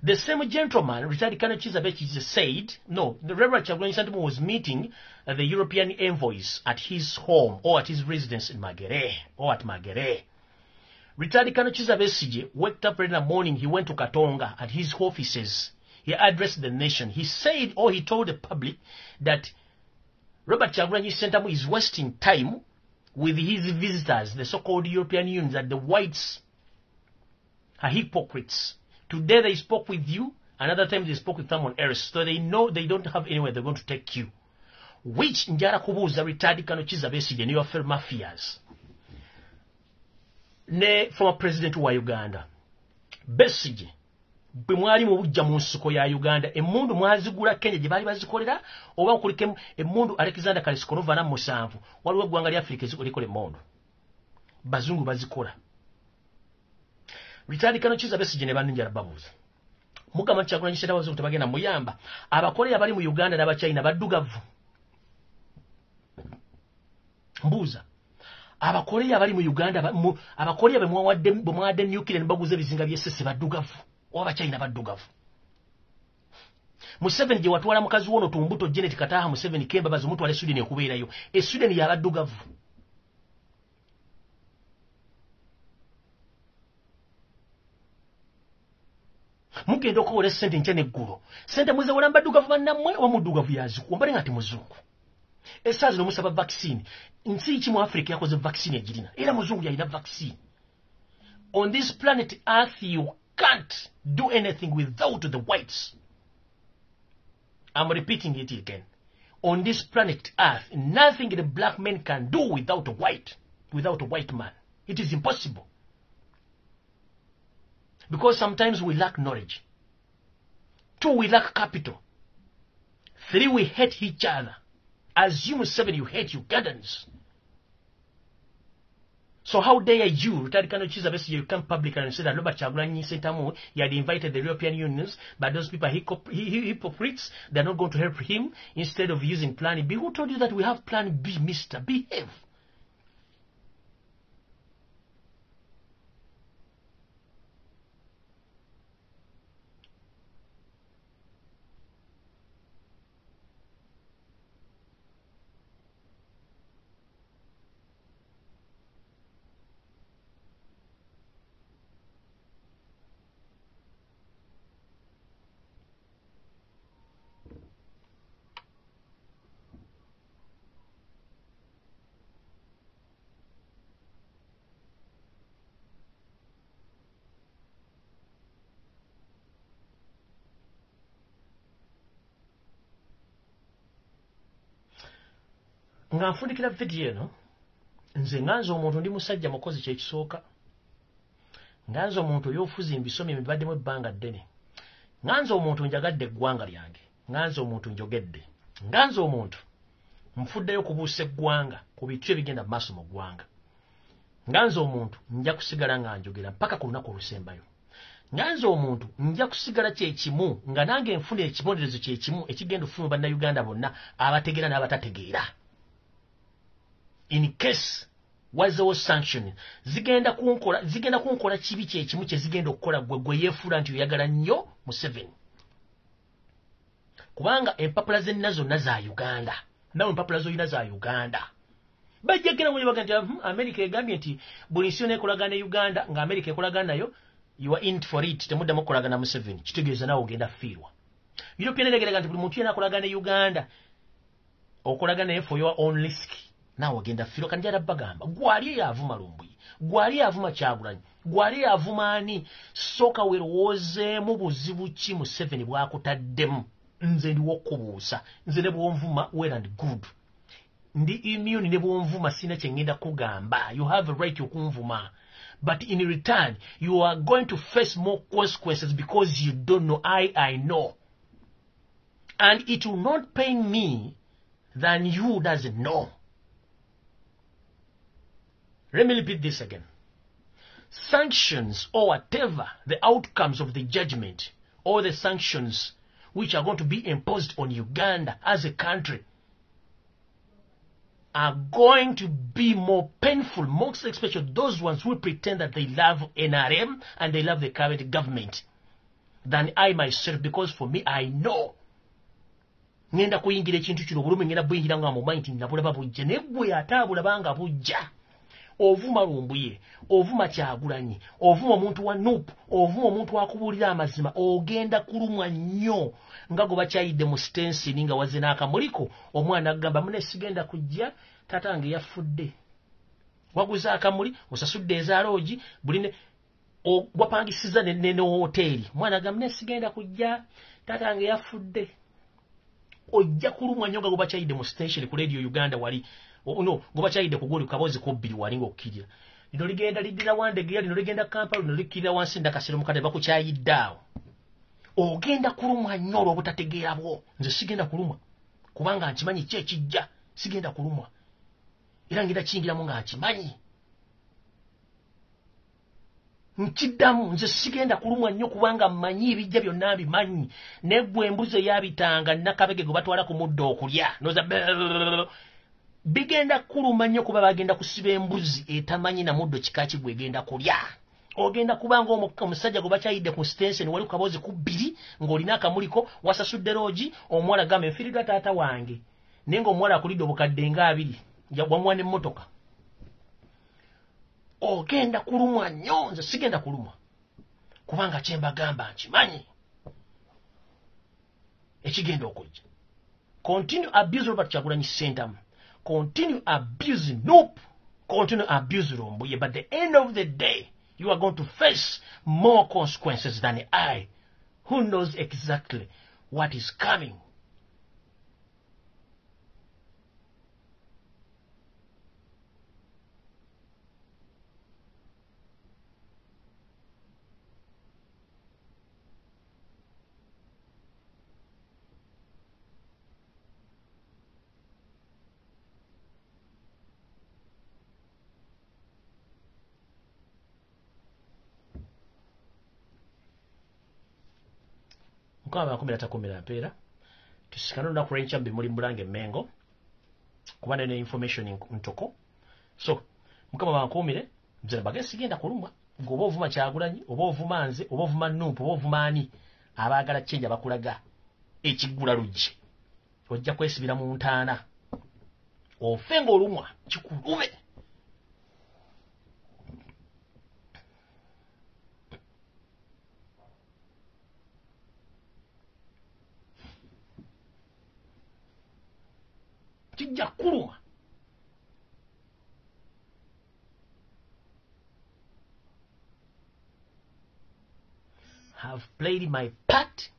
the same gentleman, Richard Kano Chiza Besigye, said, no, the Reverend Kyagulanyi Ssentamu was meeting the European envoys at his home or at his residence in Magere or at Magere. Richard Kano Chiza Besigye waked up early in the morning. He went to Katonga at his offices. He addressed the nation. He said, or he told the public that Robert Kyagulanyi Ssentamu is wasting time with his visitors, the so-called European Union, that the whites are hypocrites. Today they spoke with you, another time they spoke with someone else, so they know they don't have anywhere they're going to take you. Which njala kubuuza Richard Kano Chiza Besigye ne your mafias. Ne former president wa Uganda. Besigye, bwe mwali mu bujja mu nsiko ya Uganda, emmundu mwazigula Kenya gye baali bazikolera, oba nkulikemu emmundu Alexander Kaliskonova na musanvu, waliwo eggwanga lya Afrika ezikola emmundu. Bazungu bazikola. Richard Kano Chiza Besigye ne bantu njala babuuza. Mugamba Kyagulanyi Ssentamu bazo tebagenda muyamba. Abakoleya abali mu Uganda n'Abachina baddugavu. Mbuuza. Abakoreya bali mu Uganda abakoreya bemwawadde nuclear baguze bizinga by'essese baddugavu oba China baddugavu. Museveni gye watwala mukazi wono Tumbuto Janet Kataha Museveni Kemba bazo mutwale Sweden okubeerayo. Sweden y'abaddugavu. Mugenda okuwola sente nkyane eggulu. Sente muze wola mbaddugavu bannammwe oba muddugavu yazikuwa mbale ngati muzungu. Essaazi n'omusaba vaccine. Nsi ki mu Africa yakoze vaccine egirina. Era muzungu yalina vaccine. On this planet Earth you can't do anything without the whites. I'm repeating it again. On this planet Earth, nothing the black man can do without a white man. It is impossible. Because sometimes we lack knowledge. 2, we lack capital. 3, we hate each other. Assume 7, you hate Ugandans. So how dare you, you come publicly and say that Robert Chagulanyi Sentamu, he had invited the European Unions, but those people are hypocrites, they're not going to help him, instead of using Plan B. Who told you that we have Plan B, Mr. Behave? Nga nfundikira video eno nze nganza omuntu ndi musajja mukozi kye kisooka nganza omuntu y'ofuzi mbisomye mibaddemu ebbanga ddene nganza omuntu njagadde eggwanga lyange nganza omuntu njogedde nganza omuntu nfuddeyo kubuusa eggwanga ku bintu ebigenda mu maaso mu ggwanga nganza omuntu nja kusigala nga njogera mpaka ku lunaku olusembayo nganza omuntu nja kusigala kye kimu nga nange nfuna ekibonerezo kye kimu ekigenda okufuna bannayuganda bonna abategeera n'abatategeera. In case wazewo sanction zigenda kunkola kibi kye kimu kye zigenda okukola gwe yeefuula nti oyagala nnyo Museveni. Kubanga empapula zenna zonna za Uganda nawe empapula z'olina za Uganda. Bajja gena mwe baga nti America egambye nti buli nsi yonna ekolagana ne Uganda nga America ekolagana nayo you are in for it temuddamu okolagana Museveni kitegeeza nawe ogenda fiirwa. European eregeraga nti buli muntu yena akolagana ne Uganda okolagana naye for your own risk. Nawe ogenda fiirwa kanjala bagamba gwali yavuma Lumbuye gwali yavuma Kyagulanyi gwali yavuma ani soka werowoozeemu buzibu ki Museveni bwakutaddemu. Nze ndi w'okubuusa nze ne bw'onvuma well and good ndi immune ne bw'onvuma sina kye ngenda kugamba. You have a right okunvuma but in return you are going to face more consequences because you don't know. I know and it will not pain me than you doesn't know. Let me repeat this again. Sanctions or whatever the outcomes of the judgment or the sanctions which are going to be imposed on Uganda as a country are going to be more painful, most especially those ones who pretend that they love NRM and they love the current government than I myself, because for me I know. Ngenda kuyingira ekintu kino bulumi ngenda buyingira nga mu mind nabulaba bujja ne bwe atabula banga bujja. Ovuma Lumbuye, ovuma Kyagulanyi, ovuma omuntu wa Nup, ovuma omuntu akubuulira amazima ogenda kulumwa nnyo nga gwe bakyayidde mu stencil nga wazze n'akamuliko omwana agamba mune sigenda kujja tatange yafudde. Waguza akamuli osasudde ezaaloogi buline wapangisiza ne hoteeri mwana agamba mune sigenda kujja tatange yafudde. Ojja kulumwa nnyo nga gwe bakyayidde mu stencil ku Radio Uganda wali. No, goba chayide kugoli kabozi ko bbiri walingo okirya. Lino ligenda lidira wande gya lino ligenda Kampala lino likira wansi ndakasiro mukate bako chayiddawo. Ogenda kulumwa nnyo obutategeera bwo. Nze sigenda kulumwa. Kubanga nkimanyi kye kijja sigenda kulumwa. Era ngenda kingira mu nga nkimanyi. Nkiddamu nze sigenda kulumwa nnyo kubanga mmanyi ebijja byonna bimanyi. Neggwe embuzi yabitanga nakabege gwe batwala ku muddo okulya. Noza bigenda kuluma nnyo kuba bagenda kusiba embuzi etamanyi na muddo kikaki gwegenda kulya. Ogenda kubanga omusajja gwe bakyayidde ku station wali ku kabozi ku 2 ng'olina akamuliko wasasudde loogi omuwala gamba enfiiridwa taata wange naye ng'omuwala akulidde obukadde nga 2 wamuwa n'emmotoka. Ogenda kulumwa nnyo, nze sigenda kulumwa kubanga kyembagamba nkimanyi ekigenda okujja. Continue abuse Robert Kyagulanyi Ssentamu, continue abusing Nope, continue abuse Lumbuye, but at the end of the day you are going to face more consequences than I, who knows exactly what is coming. Mukama bakumira takumira mpeera tusikana na kurencha bimuli mulange mengo kubana ne information ntoko. So mukama bakumire nzira bagesi genda kulumwa ngoba ovuma Kyagulanyi oba ovuma nze oba ovuma Numpu oba ovuma ani abaagala change abakulaga ekigula lujje ojja kwesibira mu ntaana ofenga olumwa kikulube. Have played my part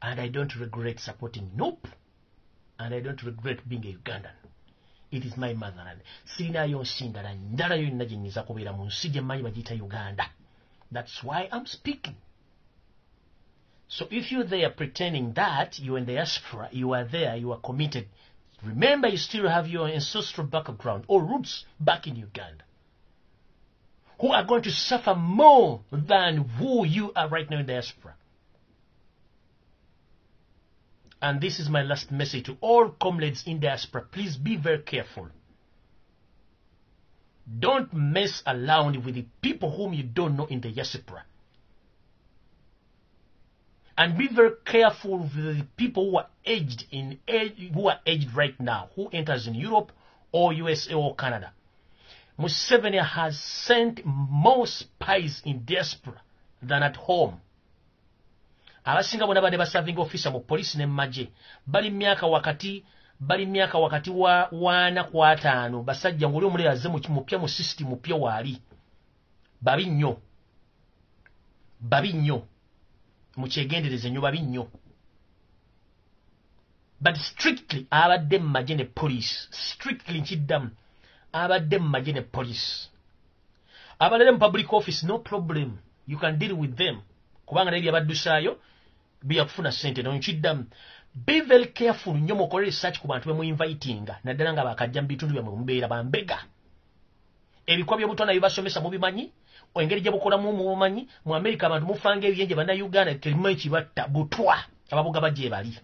and I don't regret supporting Nope and I don't regret being a Ugandan. It is my motherland. Sinayo sindala ndala yo najinyisa kubeera mu nsi gye mmanyi bagiyita Uganda. That's why I'm speaking. So if you're there pretending that you're in the diaspora, you are there, you are committed, remember you still have your ancestral background or roots back in Uganda, who are going to suffer more than who you are right now in the diaspora. And this is my last message to all comrades in diaspora. Please be very careful. Don't mess around with the people whom you don't know in the diaspora. And be very careful with the people who are aged right now, who enters in Europe or USA or Canada. Museveni has sent more spies in diaspora than at home. Abasinga bona bade serving officer mu police ne maje bali myaka wakati wa 4 kwa 5 basajja ngoli omule yazze mu kimupya mu system mupya wali babi nnyo mu kyegendereze nnyo babi nnyo, but strictly abadde maje ne police, strictly nkiddamu abadde maje ne police abalere mu public office, no problem, you can deal with them kubanga naye abaddusayo biya kufuna sente no nkiddamu. Be very careful nnyo mukole research ku bantu bemu invitinga naddala nga bakajja mu bitundu byamwe mubeera bambega ebikwa by'obutwana bibasomesa mubimanyi, engeri gye bukolamu mubumanyi. Mu America abantu mufanga ebiyenje bana Uganda kelimo ekibatta butwa ababuga bajje bali.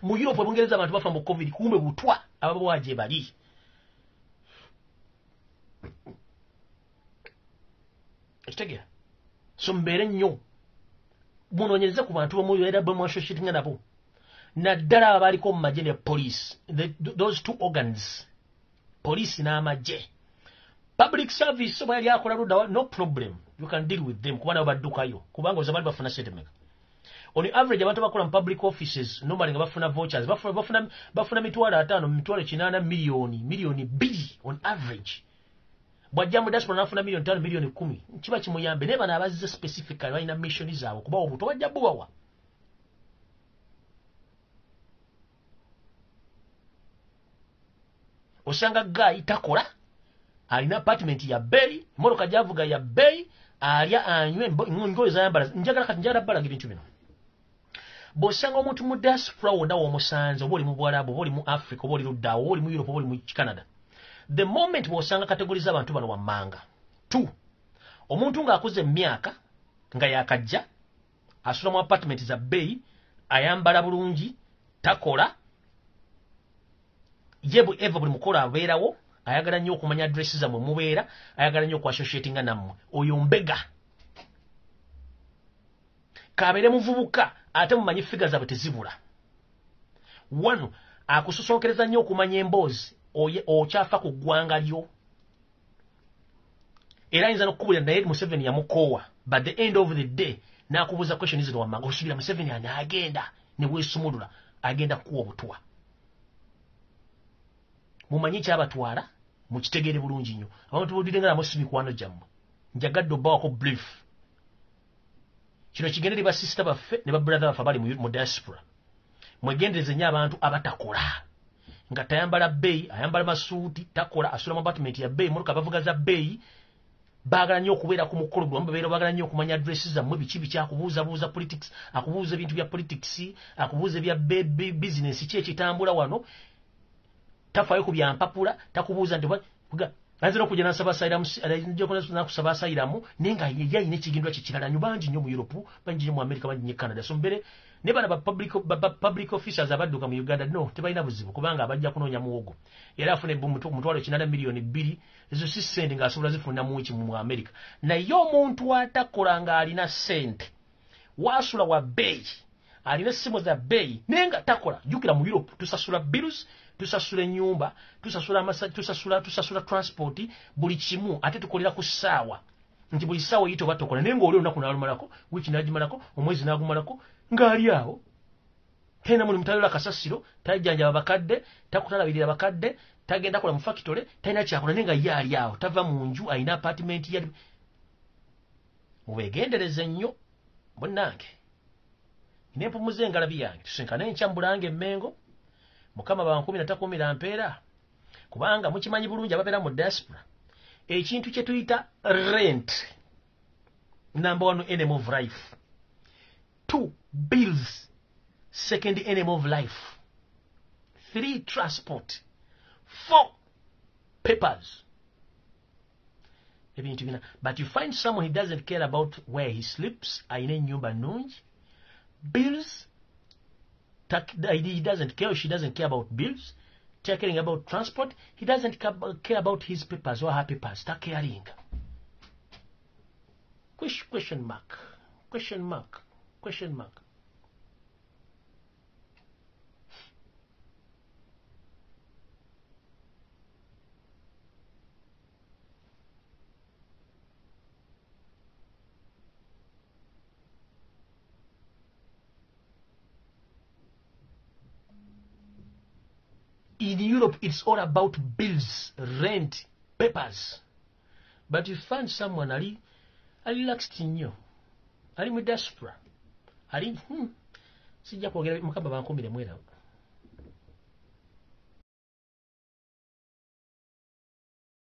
Mu Europe Bungereza abantu bafa mu COVID kumbe butwa ababuga bajje bali. Ekitegera so mbeere nnyo munonyereze ku bantu bamuyera bwe associating nabo naddala abaliko mu maje ne police, those two organs, police n'amaje. Public service bwe yali akola ludda, no problem, you can deal with them kubanga baddukayo kubanga ozabali bafuna settlement. On average abantu bakola mu public offices normally nga bafuna vouchers bafuna mitwalo 5 mitwalo 8 milioni 2 on average. Bwajja mu diaspora nafuna milioni 5 milioni 10 kiba kimuyambe ne bana abazze specifically balina mission zaabwe kuba obuto bajja bubawa. Osanga guy takola alina apartment ya bay, moroka javuga ya bay, alya anywe ngoyo zayambala njagala kati njagala balaga ebintu bino. Bosanga omuntu mu diaspora wonna w'omusanze oba oli mu Bwarabu oba oli mu Africa oba oli ludda oba oli mu Europe oba oli mu Canada, the moment bw'osanga kategoriza abantu bano wammanga. 2, omuntu ng'akuze emyaka nga yakajja asula mu apartment za bay, ayambala bulungi, takola, yebu eva buli mukolo abeerawo ayagala nnyo okumanya address zammwe mubeera ayagala nnyo okuassociatinga nammwe oyo mbega kabeere muvubuka ate mumanyi figa zaabwe tezibula wano akusosonkereza nnyo okumanya emboozi okyafa ku ggwanga lyo era ayinza n'okukubulira naye Museveni yamukoowa but the end of the day n'akubuuza question zino wammanga osubira Museveni anaagenda ne weesumulula agenda kukuwa obutwa mumanyi kyabatwala mukitegeere bulungi nnyo abantu buulire nga namwe si mikwano gyammwe njagadde obbawako brief kino kigendere basisita baffe ne babrother baffe abali mu diaspora mwegendereze nnyo abantu abatakola nga tayambala bbeeyi ayambala masuuti takola asula mu apartment ya bbeeyi motoka bavuga za bbeeyi baagala nnyo okubeera ku mukolo gwamu babeera baagala nnyo okumanya address zammwe biki akubuuzabuuza politics akubuuza ebintu bya politics akubuuza ebya business ki ekitambula wano tafaayo ku byampapula takubuuza nti ayinza n'okujja nakusaba asayiramu naye nga yayina ekigindwa kikirala nnyo bangi nnyo mu Europe bangi nnyo mu America bangi nnyo Canada so mbere ne bana ba public officers abadduka mu Uganda no tebalina buzibu kubanga abajja kunoonya muwogo era afune omutwalo kinala miliyoni 2 ezo si sente ng'asobola zifuna mu wiki mu America naye omuntu atakola ng'alina sente waasula wa bbeeyi alina essimu za bbeeyi naye nga takola jjukira mu Europe tusasula bills tusasula ennyumba tusasula transport buli kimu ate tukolera ku ssaawa nti buli ssaawa yito batokola naye ng'oli olunaku n'alumalako wiiki n'agimalako omwezi n'agumalako ng'ali awo tena muli mutalola kasasiro tajjanjaba bakadde takutalabirira bakadde tagenda kola mu factory talina kyakola naye nga ye ali awo tava mu nju alina apartment yali mubeegendereze nnyo bonnange ine empumuze engalabi yange tusinkane enkyambulange emmengo mukama bankumi natakumira mpeera kubanga mukimanyi bulungi ababeera mu diaspora ekintu kye tuyita rent number 1 enemy of life 2 bills second enemy of life 3 transport 4 papers ebintu bina but you find someone he doesn't care about where he sleeps ayina ennyumba nnungi bills he doesn't care or she doesn't care about bills caring about transport he doesn't care about his papers or her papers ta caring question mark In Europe, it's all about bills, rent, papers. But you find someone ali relaxed nnyo. Ali mu diaspora. Ali sijja kwogera mukamba bankumire mwera.